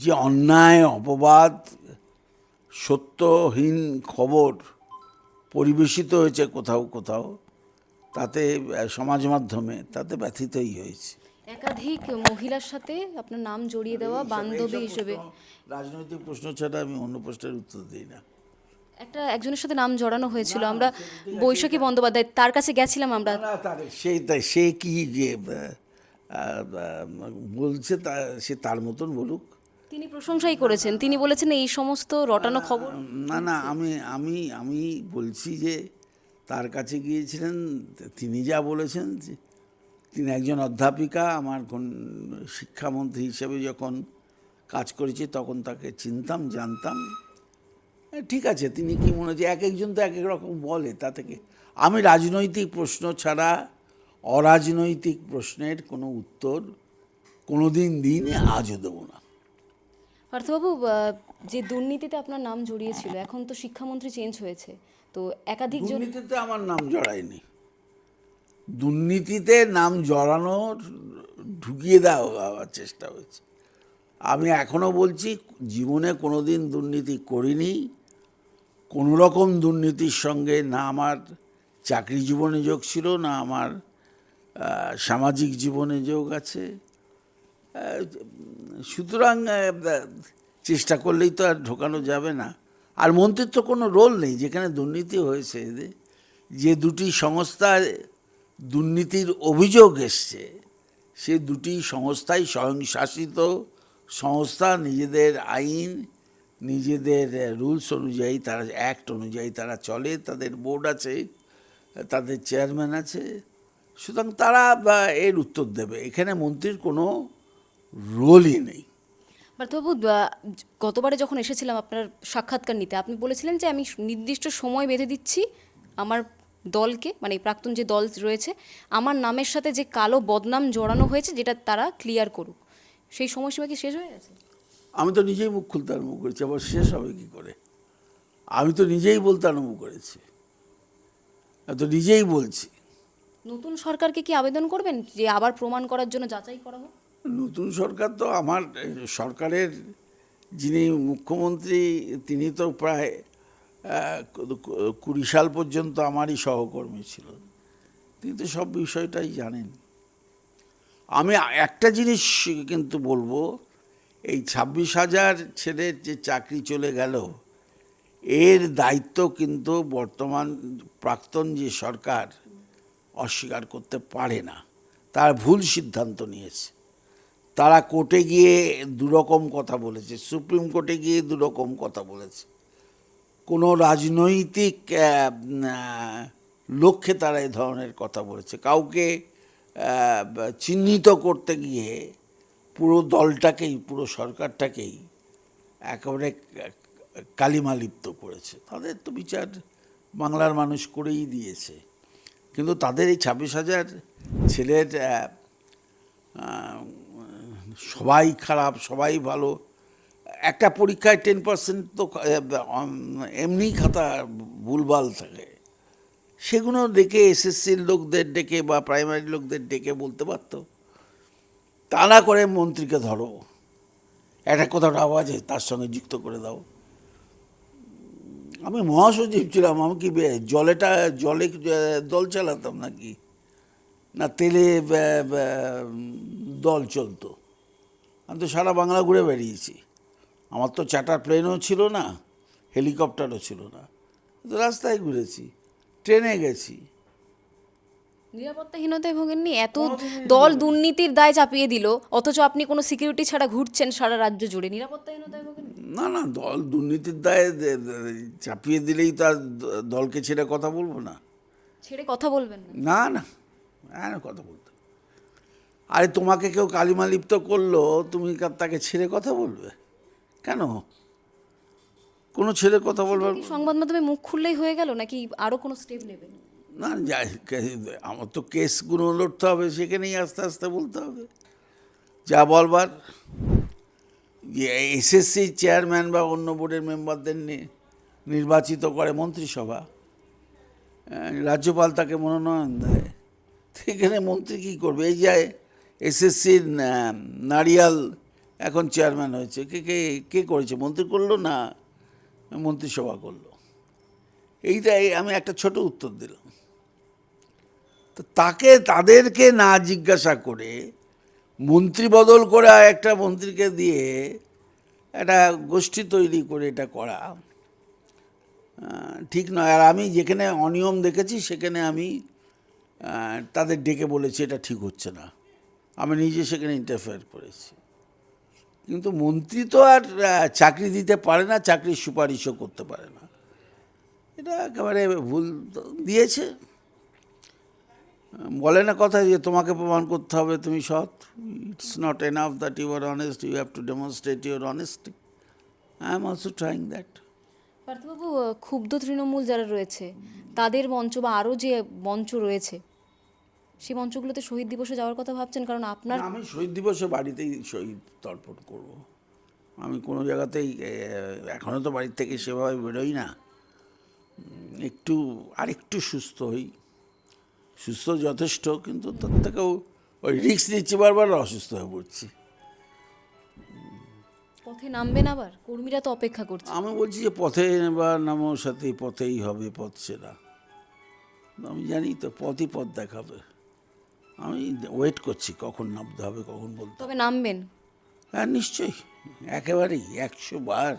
যে অন্যায়, অপবাদ, সত্যহীন খবর পরিবেশিত হয়েছে কোথাও কোথাও, তাতে সমাজ মাধ্যমে, তাতে ব্যথিতই হয়েছে। একাধিক মহিলার সাথে আপনার নাম জড়িয়ে দেওয়া, বান্ধবী হিসেবে। রাজনৈতিক প্রশ্ন ছাড়া আমি অন্য প্রশ্নের উত্তর দিই না। একজনের সাথে নাম জড়ানো হয়েছিল, আমরা বৈশাখী বন্দ্যোপাধ্যায়, তার কাছে গেছিলাম আমরা। সে কি যে বলছে, সে তার মতন বলুক। তিনি প্রশংসাই করেছেন, তিনি বলেছেন এই সমস্ত রটানো খবর। না, আমি বলছি যে তার কাছে গিয়েছিলেন, তিনি যা বলেছেন, তিনি একজন অধ্যাপিকা। আমার শিক্ষামন্ত্রী হিসেবে যখন কাজ করেছি তখন তাকে চিনতাম, জানতাম। ঠিক আছে, তিনি কি মনে হচ্ছে, একজন তো এক এক রকম বলে, তা থেকে আমি রাজনৈতিক প্রশ্ন ছাড়া অরাজনৈতিক প্রশ্নের কোনো উত্তর কোনোদিন দিইনি, আজও দেবো না। পার্থবাবু, যে দুর্নীতিতে আপনার নাম জড়িয়েছিল, এখন তো শিক্ষামন্ত্রী চেঞ্জ হয়েছে, তো একাধিক দুর্নীতিতে আমার নাম জড়ায়নি। দুর্নীতিতে নাম জড়ানোর, ঢুকিয়ে দেওয়ার চেষ্টা হয়েছে। আমি এখনও বলছি, জীবনে কোনোদিন দুর্নীতি করিনি। কোনো রকম দুর্নীতির সঙ্গে না আমার চাকরি জীবনে যোগ ছিল, না আমার সামাজিক জীবনে যোগ আছে। সুতরাং চেষ্টা করলেই তো আর ঢোকানো যাবে না। আর মন্ত্রীর তো কোনো রোল নেই যেখানে দুর্নীতি হয়েছে। যে দুটি সংস্থার দুর্নীতির অভিযোগ এসছে, সে দুটি সংস্থাই স্বয়ংশাসিত সংস্থা, নিজেদের আইন, নিজেদের রুলস অনুযায়ী, তারা অ্যাক্ট অনুযায়ী তারা চলে, তাদের বোর্ড আছে, তাদের চেয়ারম্যান আছে, সুতরাং তারা এর উত্তর দেবে। এখানে মন্ত্রীর কোনো রোলই নেই। পার্থবাবু, গতবারে যখন এসেছিলাম আপনার সাক্ষাৎকার নিতে, আপনি বলেছিলেন যে আমি নির্দিষ্ট সময় বেঁধে দিচ্ছি আমার দলকে, মানে প্রাক্তন যে দল রয়েছে, আমার নামের সাথে যে কালো বদনাম জড়ানো হয়েছে যেটা তারা ক্লিয়ার করুক। সেই সময়সীমা কি শেষ হয়ে গেছে? আমি তো নিজেই মুখ খুলতে আরম্ভ করেছি, আবার শেষ হবে কী করে? আমি তো নিজেই বলতে আরম্ভ করেছি, তো নিজেই বলছি। নতুন সরকারকে কি আবেদন করবেন যে আবার প্রমাণ করার জন্য যাচাই করা হোক? নতুন সরকার তো আমার সরকারের যিনি মুখ্যমন্ত্রী, তিনি তো প্রায় 20 সাল পর্যন্ত আমারই সহকর্মী ছিলেন, তিনি তো সব বিষয়টাই জানেন। আমি একটা জিনিস কিন্তু বলবো, এই 26,000 ছেলের যে চাকরি চলে গেল, এর দায়িত্ব কিন্তু বর্তমান প্রাক্তন যে সরকার অস্বীকার করতে পারে না। তার ভুল সিদ্ধান্ত নিয়েছে। তারা কোর্টে গিয়ে দুরকম কথা বলেছে, সুপ্রিম কোর্টে গিয়ে দুরকম কথা বলেছে। কোনো রাজনৈতিক লক্ষ্যে তারা এই ধরনের কথা বলেছে। কাউকে চিহ্নিত করতে গিয়ে পুরো দলটাকেই, পুরো সরকারটাকেই একেবারে কালিমালিপ্ত করেছে। তাদের তো বিচার বাংলার মানুষ করেই দিয়েছে, কিন্তু তাদের এই 26,000 ছেলের সবাই খারাপ, সবাই ভালো। একটা পরীক্ষায় 10% তো এমনি খাতা ভুলভাল থাকে, সেগুলো ডেকে এসএসসির লোকদের ডেকে বা প্রাইমারি লোকদের ডেকে বলতে পারতো। তা না করে মন্ত্রীকে ধরো, একটা কোথাও আওয়াজে তার সঙ্গে যুক্ত করে দাও। আমি মহাসচিব ছিলাম, আমি কি জলে দল চালাতাম নাকি? না তেলে দল চলতো? আমি তো সারা বাংলা ঘুরে বেরিয়েছি। আমার তো চার্টার প্লেনও ছিল না, হেলিকপ্টারও ছিল না, তো রাস্তায় ঘুরেছি, ট্রেনে গেছি। নিরাপত্তাহীনতায় ভোগেননি? এত দল দুর্নীতির দায় চাপিয়ে দিল, অথচ আপনি কোনো সিকিউরিটি ছাড়া ঘুরছেন সারা রাজ্য জুড়ে, নিরাপত্তাহীনতায় ভোগেননি? না না, দল দুর্নীতির দায়ে চাপিয়ে দিলেই তার দলকে ছেড়ে কথা বলবো না? ছেড়ে কথা বলবেন না? না না, হ্যাঁ কথা বলতে। আরে তোমাকে কেউ কালিমালিপ্ত করলো, তুমি তাকে ছেড়ে কথা বলবে কেন? কোনো ছেড়ে কথা বলবে? সংবাদ মাধ্যমে মুখ খুললেই হয়ে গেল, নাকি আরো কোনো স্টেপ নেবেন? না, আমার তো কেসগুলো লড়তে হবে, সেখানেই আস্তে আস্তে বলতে হবে যা বলবার। এসএসসি চেয়ারম্যান বা অন্য বোর্ডের মেম্বারদের নির্বাচিত করে মন্ত্রিসভা, রাজ্যপাল তাকে মনোনয়ন দেয়। সেখানে মন্ত্রী কী করবে? এই যে এসএসসির নারিয়াল এখন চেয়ারম্যান হয়েছে, কে করেছে? মন্ত্রী করলো না মন্ত্রিসভা করলো? এইটাই আমি একটা ছোট উত্তর দিলাম। তো তাদেরকে না জিজ্ঞাসা করে মন্ত্রী বদল করে একটা মন্ত্রীকে দিয়ে একটা গোষ্ঠী তৈরি করে এটা করা ঠিক নয়। আর আমি যেখানে অনিয়ম দেখেছি সেখানে আমি তাদের ডেকে বলেছি এটা ঠিক হচ্ছে না, আমি নিজে সেখানে ইন্টারফেয়ার করেছি। কিন্তু মন্ত্রী তো আর চাকরি দিতে পারে না, চাকরির সুপারিশও করতে পারে না। এটা একেবারে ভুল দিয়েছে। বলে না কথা যে তোমাকে প্রমাণ করতে হবে তুমি সৎ। It's not enough that you are honest, you have to demonstrate your honesty. I am also trying that. পার্থবাবু, ক্ষুব্ধ তৃণমূল যারা রয়েছে তাদের মঞ্চ বা আরও যে মঞ্চ রয়েছে, সেই মঞ্চগুলোতে শহীদ দিবসে যাওয়ার কথা ভাবছেন? কারণ আপনার আমি শহীদ দিবসে বাড়িতেই শহীদ তর্পণ করব। আমি কোনো জায়গাতেই এখনও তো বাড়ির থেকে সেভাবে বেরোই না। আরেকটু সুস্থ হই, সুস্থ যথেষ্ট, কিন্তু তার থেকেও ওই রিস্ক নিচ্ছি, বারবার অসুস্থ হয়ে পড়ছি। পথে নামবেন আবার? কর্মীরা তো অপেক্ষা করছে। আমি বলছি যে পথে বা নামোর সাথে পথেই হবে, পথ সেরা। আমি জানি তো পথই পথ দেখাবে। আমি ওয়েট করছি কখন নামতে হবে, কখন বলতে হবে। তবে নামবেন? হ্যাঁ নিশ্চয়ই, একেবারেই 100 বার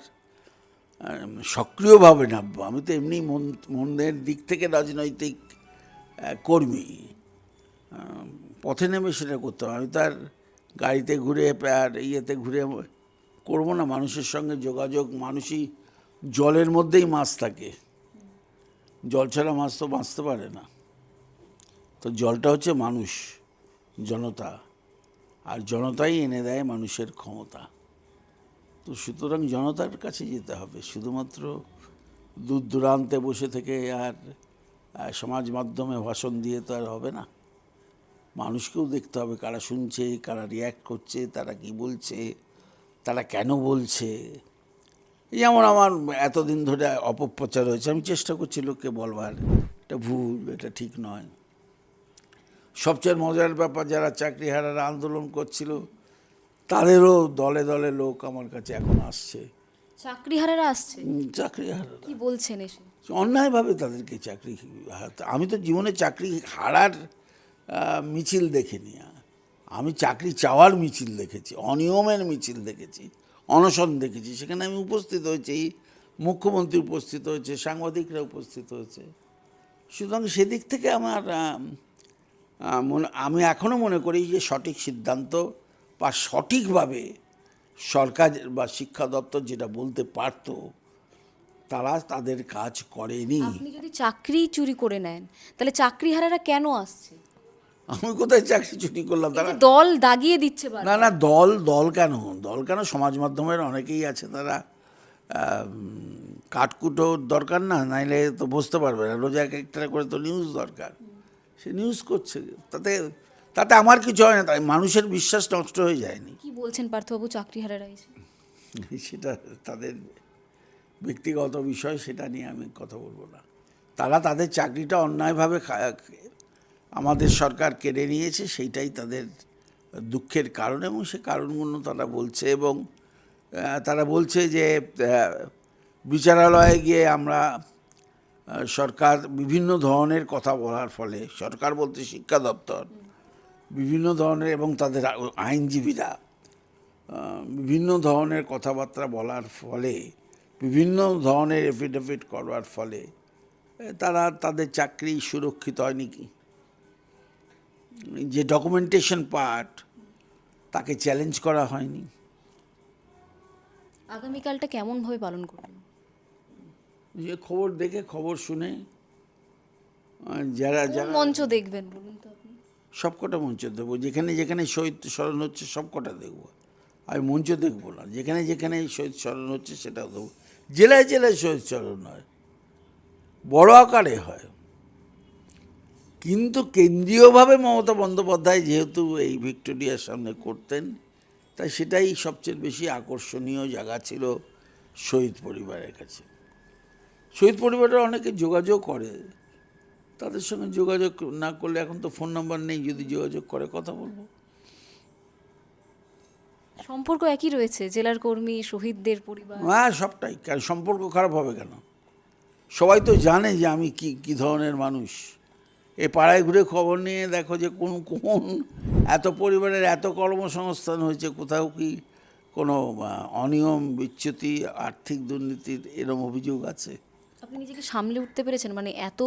সক্রিয়ভাবে নামবো। আমি তো এমনি মনের দিক থেকে রাজনৈতিক কর্মী, পথে নেমে সেটা করতে হবে। আমি তো আর গাড়িতে ঘুরে আর ইয়েতে ঘুরে করবো না। মানুষের সঙ্গে যোগাযোগ, মানুষই জলের মধ্যেই মাছ থাকে, জল ছাড়া মাছ তো বাঁচতে পারে না। তো জলটা হচ্ছে মানুষ, জনতা, আর জনতাই এনে দেয় মানুষের ক্ষমতা। তো সুতরাং জনতার কাছে যেতে হবে। শুধুমাত্র দূর দূরান্তে বসে থেকে আর সমাজ মাধ্যমে ভাষণ দিয়ে তো আর হবে না। মানুষকেও দেখতে হবে কারা শুনছে, কারা রিয়্যাক্ট করছে, তারা কি বলছে, তারা কেন বলছে। যেমন আমার এতদিন ধরে অপপ্রচার হয়েছে, আমি চেষ্টা করছি লোককে বলবার এটা ভুল, এটা ঠিক নয়। সবচেয়ে মজার ব্যাপার, যারা চাকরিহারারা আন্দোলন করছিল তাদেরও দলে দলে লোক আমার কাছে এখন আসছে। চাকরিহারারা আসছে? চাকরিহারারা কি বলছেন এসে? অন্যায়ভাবে তাদেরকে চাকরি আমি তো জীবনে চাকরি হারার মিছিল দেখিনি। আমি চাকরি চাওয়ার মিছিল দেখেছি, অনিয়মের মিছিল দেখেছি, অনশন দেখেছি। সেখানে আমি উপস্থিত হয়েছি, মুখ্যমন্ত্রী উপস্থিত হয়েছে, সাংবাদিকরা উপস্থিত হয়েছে। সুতরাং সেদিক থেকে আমার আমি এখনও মনে করি যে সঠিক সিদ্ধান্ত বা সঠিকভাবে সরকার বা শিক্ষা দপ্তর যেটা বলতে পারত তারা তাদের কাজ করেনি। আপনি যদি চাকরি চুরি করে নেন তাহলে চাকরিহারারা কেন আসছে? আমি কোথায় চাকরি চুরি করলাম? এই তারা যে দল দাগিয়ে দিচ্ছে বারবার। না না, দল কেন? সমাজ মাধ্যমের অনেকেই আছে, তারা কাঠকুটো দরকার না, নাইলে তো বুঝতে পারবে না। রোজ এক একটা করে তো নিউজ দরকার, সে নিউজ করছে। তাতে আমার কিছু হয় না, তাই মানুষের বিশ্বাস নষ্ট হয়ে যায়নি। কি বলছেন পার্থবাবু চাকরিহারারা এসে? সেটা তাদের ব্যক্তিগত বিষয়, সেটা নিয়ে আমি কথা বলবো না। তারা তাদের চাকরিটা অন্যায়ভাবে আমাদের সরকার কেড়ে নিয়েছে, সেইটাই তাদের দুঃখের কারণ, এবং সে কারণগুলো তারা বলছে। এবং তারা বলছে যে বিচারালয়ে গিয়ে আমরা সরকার বিভিন্ন ধরনের কথা বলার ফলে, সরকার বলতে শিক্ষা দপ্তর বিভিন্ন ধরনের, এবং তাদের আইনজীবীরা বিভিন্ন ধরনের কথাবার্তা বলার ফলে, বিভিন্ন ধরনের এফিডেভিট করবার ফলে তারা তাদের চাকরি সুরক্ষিত হয়নি। কি যে ডকুমেন্টেশন পার্ট, তাকে চ্যালেঞ্জ করা হয়নি। আগামীকালটা কেমনভাবে পালন করবেন? যে খবর দেখে, খবর শুনে, যারা কোন যারা মঞ্চ দেখবেন বলুন তো আপনি? সবকটা মঞ্চ দেখবো। যেখানে যেখানে শহীদ স্মরণ হচ্ছে সবকটা দেখবো। আমি মঞ্চ দেখবো না, যেখানে যেখানে শহীদ স্মরণ হচ্ছে সেটাও দেখবো। জেলায় জেলায় শহীদ স্মরণ হয়, বড় আকারে হয়, কিন্তু কেন্দ্রীয়ভাবে মমতা বন্দ্যোপাধ্যায় যেহেতু এই ভিক্টোরিয়ার সামনে করতেন, তাই সেটাই সবচেয়ে বেশি আকর্ষণীয় জায়গা ছিল শহীদ পরিবারের কাছে। শহীদ পরিবারের অনেকে যোগাযোগ করে, তাদের সঙ্গে যোগাযোগ না করলে, এখন তো ফোন নাম্বার নেই, যদি যোগাযোগ করে কথা বলবো। সম্পর্ক একই রয়েছে জেলার কর্মী, শহীদদের পরিবার? হ্যাঁ সবটাই। কারণ সম্পর্ক খারাপ হবে কেন? সবাই তো জানে যে আমি কি ধরনের মানুষ। এ পাড়ায় ঘুরে খবর নিয়ে দেখো যে কোন কোন এত পরিবারের এত কর্মসংস্থান হয়েছে, কোথাও কি কোনো অনিয়ম, বিচ্যুতি, আর্থিক দুর্নীতির এরম অভিযোগ আছে? আপনি নিজেকে সামলে উঠতে পেরেছেন? মানে এত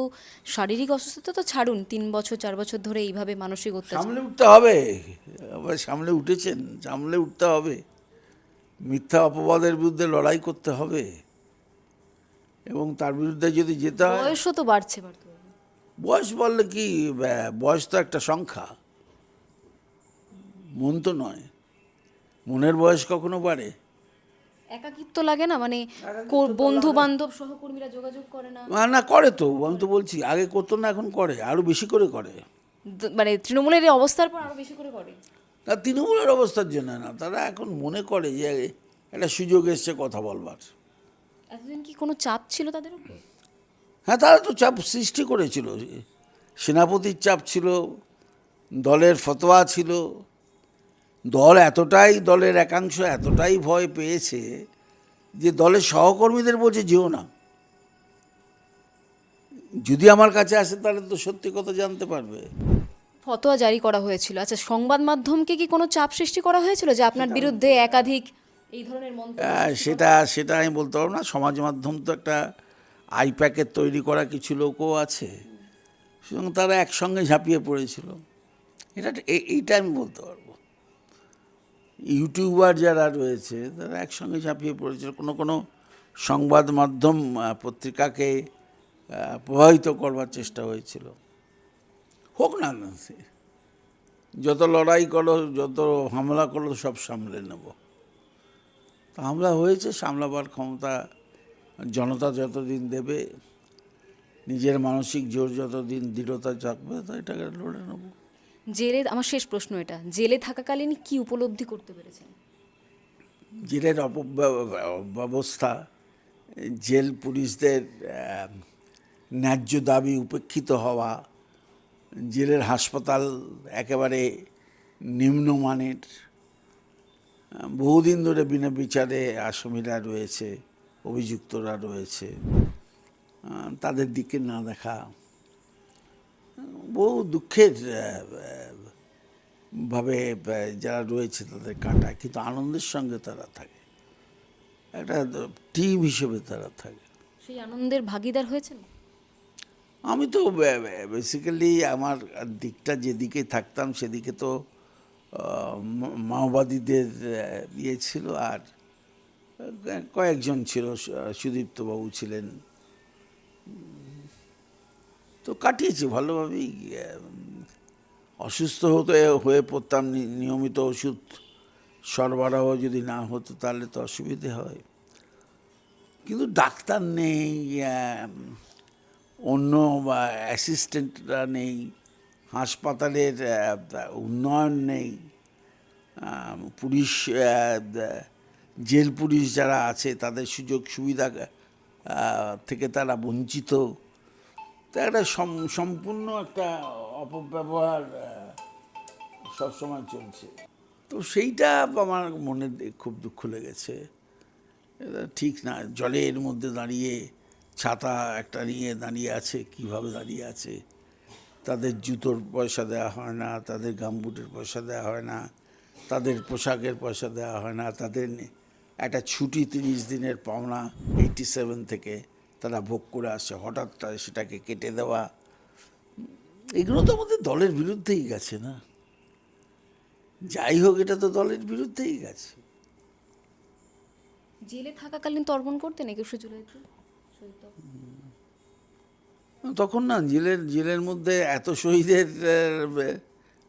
শারীরিক অসুস্থতা তো ছাড়ুন, 3 বছর 4 বছর ধরে এইভাবে মানসিক অত্যাচার। সামলে উঠতে হবে। আবার সামলে উঠেছেন, সামলে উঠতে হবে। মিথ্যা অপবাদের বিরুদ্ধে লড়াই করতে হবে, এবং তার বিরুদ্ধে যদি যেতে হয়। বয়সও তো বাড়ছে পার্থবাবু। বয়স বললে কি, বয়স তো একটা সংখ্যা, মন তো নয়। মনের বয়স কখনো বাড়ে? একাকিত্ব লাগে না? মানে বন্ধু বান্ধব সহকর্মীরা যোগাযোগ করে না? না করে তো, আমি তো বলছি আগে করতো না, এখন করে, আরো বেশি করে করে। মানে তৃণমূলের এই অবস্থার পর আরো বেশি করে করে? তা তৃণমূলের অবস্থার জন্য না, তারা এখন মনে করে যে একটা সুযোগ এসছে কথা বলবার। এতদিন কি কোনো চাপ ছিল তাদের উপর? হ্যাঁ, তারা তো চাপ সৃষ্টি করেছিল। সেনাপতির চাপ ছিল, দলের ফতোয়া ছিল। দলের একাংশ এতটাই ভয় পেয়েছে যে দলের সহকর্মীদের বলছে যেও না, যদি আমার কাছে আসে তাহলে তো সত্যি কথা জানতে পারবে। ফতোয়া জারি করা হয়েছিল। আচ্ছা, সংবাদ মাধ্যমকে কি কোনো চাপ সৃষ্টি করা হয়েছিল যে আপনার বিরুদ্ধে একাধিক এই ধরনের মন্তব্য সৃষ্টি করা? সেটা আমি বলতে পারবো না। সমাজ মাধ্যম তো একটা আইপ্যাকের তৈরি করা কিছু লোকও আছে, সুতরাং তারা একসঙ্গে ঝাঁপিয়ে পড়েছিল, এইটা আমি বলতে পারবো। ইউটিউবার যারা রয়েছে তারা একসঙ্গে ঝাঁপিয়ে পড়েছিল, কোনো কোনো সংবাদ মাধ্যম পত্রিকাকে প্রভাবিত করবার চেষ্টা হয়েছিল। হোক না, যত লড়াই করো, যত হামলা করো, সব সামলে নেব। তো হামলা হয়েছে, সামলাবার ক্ষমতা জনতা যতদিন দেবে, নিজের মানসিক জোর যতদিন দৃঢ়তা থাকবে, তো এটাকে লড়ে নেব। জেলে, আমার শেষ প্রশ্ন এটা, জেলে থাকাকালীন কি উপলব্ধি করতে পেরেছেন? জেলের অপব্যবস্থা, জেল পুলিশদের ন্যায্য দাবি উপেক্ষিত হওয়া, জেলের হাসপাতাল একেবারে নিম্নমানের, বহুদিন ধরে বিনা বিচারে আসামিরা রয়েছে, অভিযুক্তরা রয়েছে, তাদের দিকে না দেখা, বহু দুঃখের ভাবে যারা রয়েছে তাদের কাটায়, কিন্তু আনন্দের সঙ্গে তারা থাকে, একটা টিম হিসেবে তারা থাকে। সেই আনন্দের ভাগিদার হয়েছেন? আমি তো বেসিক্যালি আমার দিকটা যেদিকে থাকতাম সেদিকে তো মাওবাদীদের ইয়ে ছিল, আর কয়েকজন ছিল, সুদীপ্তবাবু ছিলেন, তো কাটিয়েছি ভালোভাবেই। অসুস্থ হয়ে পড়তাম, নিয়মিত ওষুধ সরবরাহ যদি না হতো তাহলে তো অসুবিধে হয়, কিন্তু ডাক্তার নেই, অন্য অ্যাসিস্ট্যান্টরা নেই, হাসপাতালের উন্নয়ন নেই, পুলিশ, জেল পুলিশ যারা আছে তাদের সুযোগ সুবিধা থেকে তারা বঞ্চিত, তো একটা সম্পূর্ণ একটা অপব্যবহার সবসময় চলছে। তো সেইটা আমার মনে খুব দুঃখ লেগেছে। এটা ঠিক না, জলের মধ্যে দাঁড়িয়ে ছাতা একটা নিয়ে দাঁড়িয়ে আছে, কিভাবে দাঁড়িয়ে আছে, তাদের জুতোর পয়সা দেওয়া হয় না, তাদের গামবুটের পয়সা দেওয়া হয় না, তাদের পোশাকের পয়সা দেওয়া হয় না, তাদের একটা ছুটি 30 দিনের পাওনা 87 থেকে তারা ভোগ করে আসছে, হঠাৎ সেটাকে কেটে দেওয়া, এগুলো তো আমাদের দলের বিরুদ্ধেই গেছে না? যাই হোক, এটা তো দলের বিরুদ্ধেই গেছে। জেলে থাকাকালীন তর্পণ করতেন 21শে জুলাইতে? তখন না, জেলের মধ্যে এত শহীদের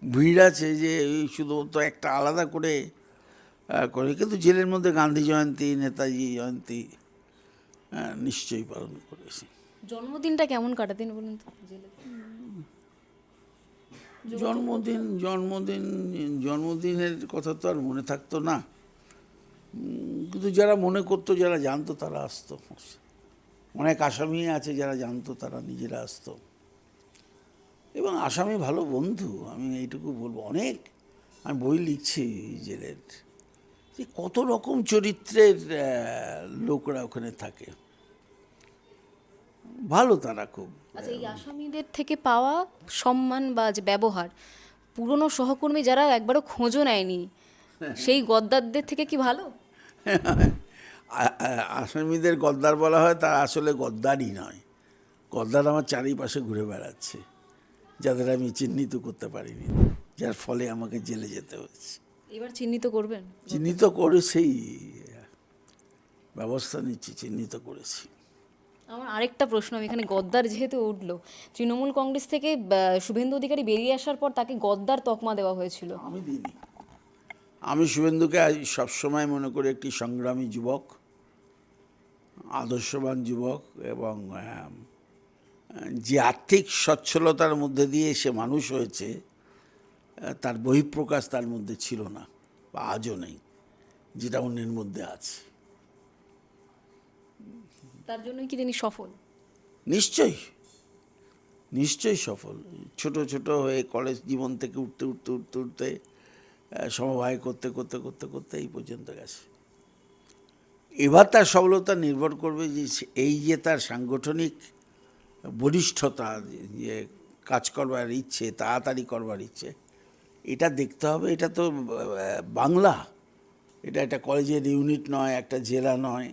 ভিড় আছে যে শুধুমাত্র একটা আলাদা করে করে, কিন্তু জেলের মধ্যে গান্ধী জয়ন্তী, নেতাজি জয়ন্তী নিশ্চয়ই পালন করেছি। জন্মদিনটা কেমন কাটাতেন বলুন তো জেলে? জন্মদিনের কথা তো আর মনে থাকতো না, কিন্তু যারা মনে করতো, যারা জানতো, তারা আসতো। অনেক আসামি আছে যারা জানতো, তারা নিজেরা আসতো, এবং আসামি ভালো বন্ধু, আমি এইটুকু বলবো। অনেক, আমি বই লিখছি জেলের, যে কত রকম চরিত্রের লোকরা ওখানে থাকে, ভালো তারা খুব। আচ্ছা, এই আসামিদের থেকে পাওয়া সম্মান বা যে ব্যবহার, পুরনো সহকর্মী যারা একবারও খোঁজও নেয়নি সেই গদ্দারদের থেকে কি ভালো? আসামিদের গদ্দার বলা হয়, তারা আসলে গদ্দারই নয়। গদ্দার আমার চারিপাশে ঘুরে বেড়াচ্ছে, যাদের আমি চিহ্নিত করতে পারিনি, যার ফলে আমাকে জেলে যেতে হয়েছে। এবার চিহ্নিত করবেন? চিহ্নিত করে সেই ব্যবস্থা নিচ্ছি, চিহ্নিত করেছি। আমার আরেকটা প্রশ্ন, আমি এখানে গদ্দার যেহেতু উঠলো, তৃণমূল কংগ্রেস থেকে শুভেন্দু অধিকারী বেরিয়ে আসার পর তাকে গদ্দার তকমা দেওয়া হয়েছিল। আমি দিইনি। আমি শুভেন্দুকে সবসময় মনে করি একটি সংগ্রামী যুবক, আদর্শবান যুবক, এবং যে আর্থিক সচ্ছলতার মধ্যে দিয়ে সে মানুষ হয়েছে, তার বহিঃপ্রকাশ তার মধ্যে ছিল না, বা আজও নেই, যেটা অন্যের মধ্যে আছে। তার জন্যই কি তিনি সফল? নিশ্চয়ই, নিশ্চয়ই সফল। ছোট ছোট হয়ে কলেজ জীবন থেকে উঠতে উঠতে উঠতে উঠতে সমবায় করতে করতে করতে করতে এই পর্যন্ত গেছে। এবার তার সফলতা নির্ভর করবে যে এই যে তার সাংগঠনিক বলিষ্ঠতা, যে কাজ করবার ইচ্ছে, তাড়াতাড়ি করবার ইচ্ছে, এটা দেখতে হবে। এটা তো বাংলা, এটা একটা কলেজের ইউনিট নয়, একটা জেলা নয়।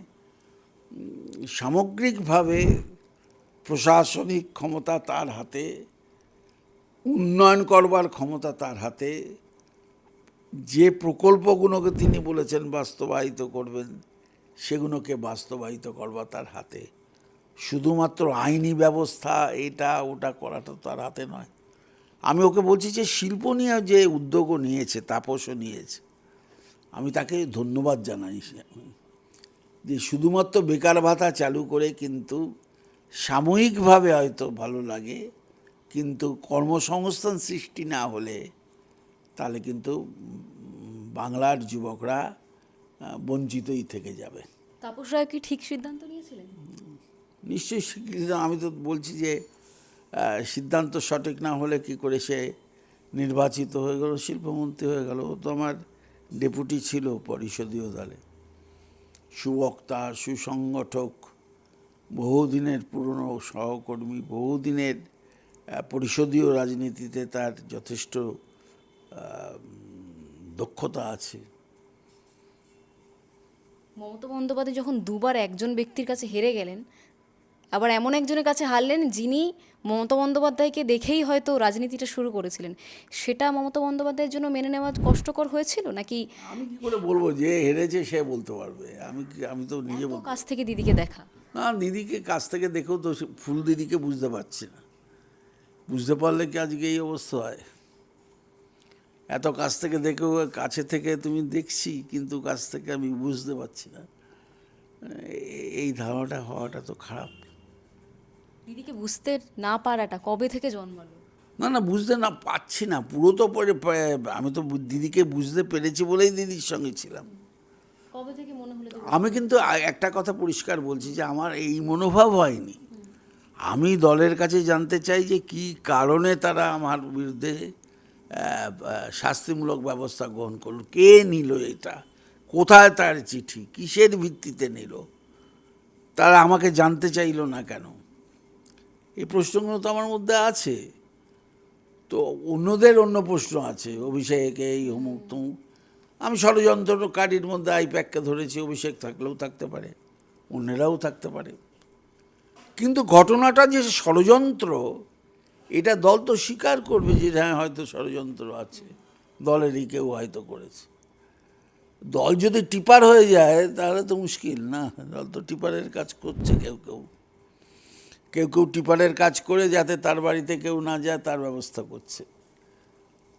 সামগ্রিকভাবে প্রশাসনিক ক্ষমতা তার হাতে, উন্নয়ন করবার ক্ষমতা তার হাতে। যে প্রকল্পগুলোকে তিনি বলেছেন বাস্তবায়িত করবেন, সেগুলোকে বাস্তবায়িত করবার তার হাতে। শুধুমাত্র আইনি ব্যবস্থা এটা ওটা করাটা তার হাতে নয়। আমি ওকে বলছি যে শিল্প নিয়ে যে উদ্যোগও নিয়েছে, তাপসও নিয়েছে, আমি তাকে ধন্যবাদ জানাই। যে শুধুমাত্র বেকার ভাতা চালু করে কিন্তু সাময়িকভাবে হয়তো ভালো লাগে, কিন্তু কর্মসংস্থান সৃষ্টি না হলে তাহলে কিন্তু বাংলার যুবকরা বঞ্চিতই থেকে যাবে। তাপস রায় কি ঠিক সিদ্ধান্ত নিয়েছিলেন? নিশ্চয়ই স্বীকৃতি। আমি তো বলছি যে সিদ্ধান্ত সঠিক না হলে কি করে সে নির্বাচিত হয়ে গেল, শিল্পমন্ত্রী হয়ে গেল। ও তো আমার ডেপুটি ছিল পরিষদীয় দলে, সুবক্তা, সুসংগঠক, বহুদিনের পুরনো সহকর্মী, বহুদিনের পরিষদীয় রাজনীতিতে তার যথেষ্ট দক্ষতা আছে। মমতা বন্দ্যোপাধ্যায় যখন দুবার একজন ব্যক্তির কাছে হেরে গেলেন, আবার এমন একজনের কাছে হারলেন যিনি মমতা বন্দ্যোপাধ্যায়কে দেখেই হয়তো রাজনীতিটা শুরু করেছিলেন, সেটা মমতা বন্দ্যোপাধ্যায়ের জন্য মেনে নেওয়া কষ্টকর হয়েছিল নাকি? আমি কি করে বলবো? যে হেরেছে সে বলতে পারবে, আমি তো নিজে বলতে। কাছ থেকে দিদিকে দেখা, না, দিদিকে কাছ থেকে দেখেও তো ফুল দিদিকে বুঝতে পারছি না। বুঝতে পারলে কি আজকে এই অবস্থা হয়? এত কাছ থেকে দেখেও, কাছে থেকে তুমি দেখছি কিন্তু কাছ থেকে আমি বুঝতে পারছি না। এই ধারণাটা হওয়াটা তো খারাপ। দিদিকে বুঝতে না পারাটা কবে থেকে জন্মালো? না না, বুঝতে না পারছি না পুরো তো আমি তো দিদিকে বুঝতে পেরেছি বলেই দিদির সঙ্গে ছিলাম। কবে থেকে মনে হলো? আমি কিন্তু একটা কথা পরিষ্কার বলছি যে আমার এই মনোভাব হয়নি। আমি দলের কাছে জানতে চাই যে কি কারণে তারা আমার বিরুদ্ধে শাস্তিমূলক ব্যবস্থা গ্রহণ করলো, কে নিল এটা, কোথায় তার চিঠি, কিসের ভিত্তিতে নিল, তারা আমাকে জানতে চাইলো না কেন? এই প্রশ্নগুলো তো আমার মধ্যে আছে। তো অন্যদের অন্য প্রশ্ন আছে, অভিষেক এই অমুক তমুক। আমি ষড়যন্ত্রকারীর মধ্যে আইপ্যাককে ধরেছি, অভিষেক থাকলেও থাকতে পারে, অন্যেরাও থাকতে পারে। কিন্তু ঘটনাটা যে ষড়যন্ত্র, এটা দল তো স্বীকার করবে যে হ্যাঁ হয়তো ষড়যন্ত্র আছে, দলেরই কেউ হয়তো করেছে। দল যদি টিপার হয়ে যায় তাহলে তো মুশকিল না। দল তো টিপারের কাজ করছে, কেউ কেউ কেউ কেউ টিপারের কাজ করে যাতে তার বাড়িতে কেউ না যায় তার ব্যবস্থা করছে।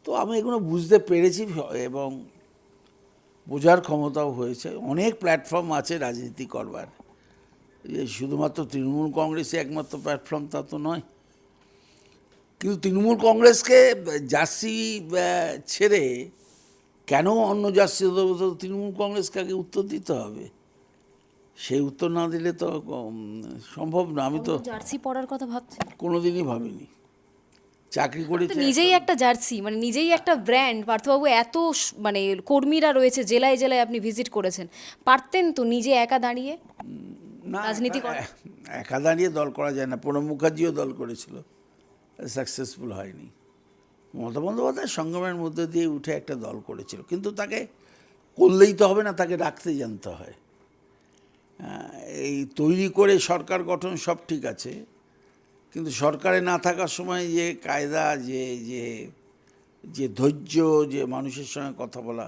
তো আমি এগুলো বুঝতে পেরেছি এবং বোঝার ক্ষমতাও হয়েছে। অনেক প্ল্যাটফর্ম আছে রাজনীতি করবার, যে শুধুমাত্র তৃণমূল কংগ্রেসই একমাত্র প্ল্যাটফর্ম তা তো নয়। কিন্তু তৃণমূল কংগ্রেসকে জার্সি ছেড়ে কেন অন্য জার্সি দেবো? তো তৃণমূল কংগ্রেসকে আগে উত্তর দিতে হবে। সেই উত্তর না দিলে তো সম্ভব না। আমি তো জার্সি পরার কথা ভাবছেন? কোনোদিনই ভাবিনি। চাকরি করেছি নিজেই একটা জার্সি, মানে নিজেই একটা ব্র্যান্ড। পার্থবাবু, এত মানে কর্মীরা রয়েছে, জেলায় জেলায় আপনি ভিজিট করেছেন, পারতেন তো নিজে একা দাঁড়িয়ে না, রাজনীতি করা? একা দাঁড়িয়ে দল করা যায় না। প্রণব মুখার্জিও দল করেছিল, সাকসেসফুল হয়নি। মমতা বন্দ্যোপাধ্যায় সংগ্রামের মধ্যে দিয়ে উঠে একটা দল করেছিল, কিন্তু তাকে করলেই তো হবে না, তাকে রাখতে জানতে হয়। এই তৈরি করে সরকার গঠন সব ঠিক আছে, কিন্তু সরকারে না থাকার সময় যে কায়দা, যে যে যে ধৈর্য, যে মানুষের সঙ্গে কথা বলা,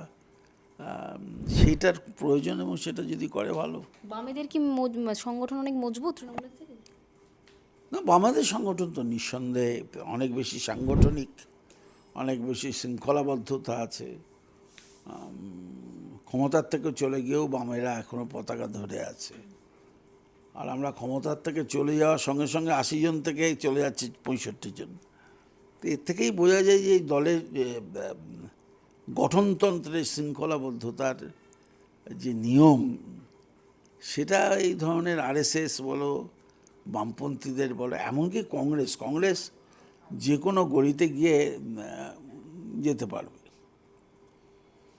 সেইটার প্রয়োজন, এবং সেটা যদি করে ভালো। বামেদের কি সংগঠন অনেক মজবুত তৃণমূলের থেকে? না, আমাদের সংগঠন তো নিঃসন্দেহে অনেক বেশি সাংগঠনিক, অনেক বেশি শৃঙ্খলাবদ্ধতা আছে। ক্ষমতার থেকে চলে গিয়েও বামেরা এখনও পতাকা ধরে আছে। আর আমরা ক্ষমতার থেকে চলে যাওয়ার সঙ্গে সঙ্গে 80 জন থেকে চলে যাচ্ছে 65 জন। তো এর থেকেই বোঝা যায় যে এই দলের গঠনতন্ত্রের শৃঙ্খলাবদ্ধতার যে নিয়ম, সেটা এই ধরনের আরএসএস বলো, বামপন্থীদের বলো, এমনকি কংগ্রেস যে কোনো গলিতে গিয়ে যেতে পারবে।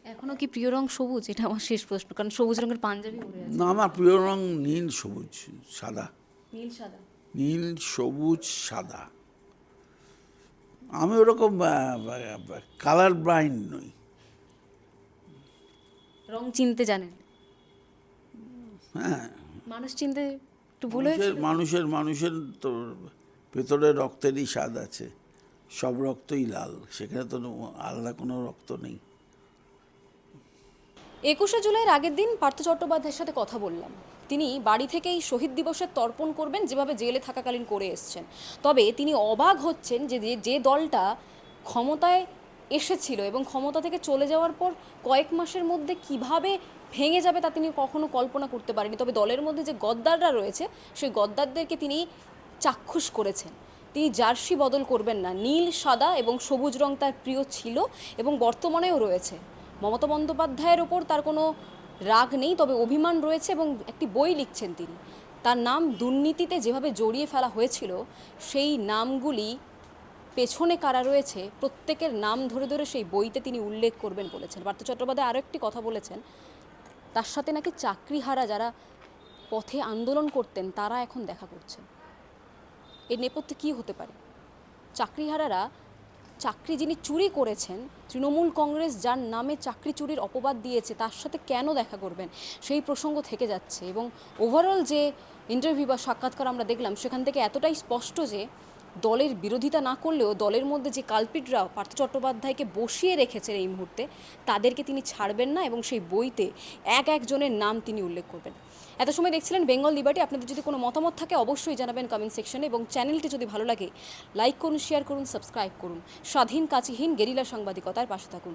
এখনো কি প্রিয় রং সবুজ? এটা আমার শেষ প্রশ্ন, কারণ সবুজ রঙের পাঞ্জাবি পরে আছে। না, আমার প্রিয় রং নীল, সবুজ, সাদা। নীল সাদা। নীল, সবুজ, সাদা। আমি ওরকম কালার ব্লাইন্ড নই। রং চিনতে জানেন, হ্যাঁ, মানুষ চিনতে একটু ভুল হয়েছিল। মানুষের তো ভেতরে রক্তেরই স্বাদ আছে, সব রক্তই লাল, সেখানে তো আলাদা কোনো রক্ত নেই। 21শে জুলাইয়ের আগের দিন পার্থ চট্টোপাধ্যায়ের সাথে কথা বললাম। তিনি বাড়ি থেকেই শহীদ দিবসের তর্পণ করবেন যেভাবে জেলে থাকাকালীন করে এসছেন। তবে তিনি অবাক হচ্ছেন যে যে দলটা ক্ষমতায় এসেছিল এবং ক্ষমতা থেকে চলে যাওয়ার পর কয়েক মাসের মধ্যে কিভাবে ভেঙে যাবে তা তিনি কখনো কল্পনা করতে পারেনি। তবে দলের মধ্যে যে গদ্দাররা রয়েছে সেই গদ্দারদেরকে তিনি চাক্ষুষ করেছেন। তিনি জার্সি বদল করবেন না, নীল, সাদা এবং সবুজ রং তার প্রিয় ছিল এবং বর্তমানেও রয়েছে। মমতা বন্দ্যোপাধ্যায়ের ওপর তার কোনো রাগ নেই, তবে অভিমান রয়েছে এবং একটি বই লিখছেন তিনি। তার নাম দুর্নীতিতে যেভাবে জড়িয়ে ফেলা হয়েছিল, সেই নামগুলি পেছনে কারা রয়েছে প্রত্যেকের নাম ধরে ধরে সেই বইতে তিনি উল্লেখ করবেন বলেছেন। পার্থ চট্টোপাধ্যায় আরও একটি কথা বলেছেন, তার সাথে নাকি চাকরিহারা যারা পথে আন্দোলন করতেন তারা এখন দেখা করছেন। এর নেপথ্যে কী হতে পারে? চাকরিহারারা চাকরি যিনি চুরি করেছেন, তৃণমূল কংগ্রেস যার নামে চাকরি চুরির অপবাদ দিয়েছে, তার সাথে কেন দেখা করবেন সেই প্রসঙ্গ থেকে যাচ্ছে। এবং ওভারঅল যে ইন্টারভিউ বা সাক্ষাৎকার আমরা দেখলাম, সেখান থেকে এতটাই স্পষ্ট যে দলের বিরোধিতা না করলেও দলের মধ্যে যে কালপিটরা পার্থ চট্টোপাধ্যায়কে বসিয়ে রেখেছেন এই মুহূর্তে, তাদেরকে তিনি ছাড়বেন না এবং সেই বইতে একজনের নাম তিনি উল্লেখ করবেন। এত সময় দেখছিলেন বেঙ্গল লিবার্টি। আপনাদের যদি কোনো মতামত থাকে অবশ্যই জানাবেন কমেন্ট সেকশনে, এবং চ্যানেলটি যদি ভালো লাগে লাইক করুন, শেয়ার করুন, সাবস্ক্রাইব করুন। স্বাধীন, কাচিহীন গেরিলা সাংবাদিকতার পাশে থাকুন।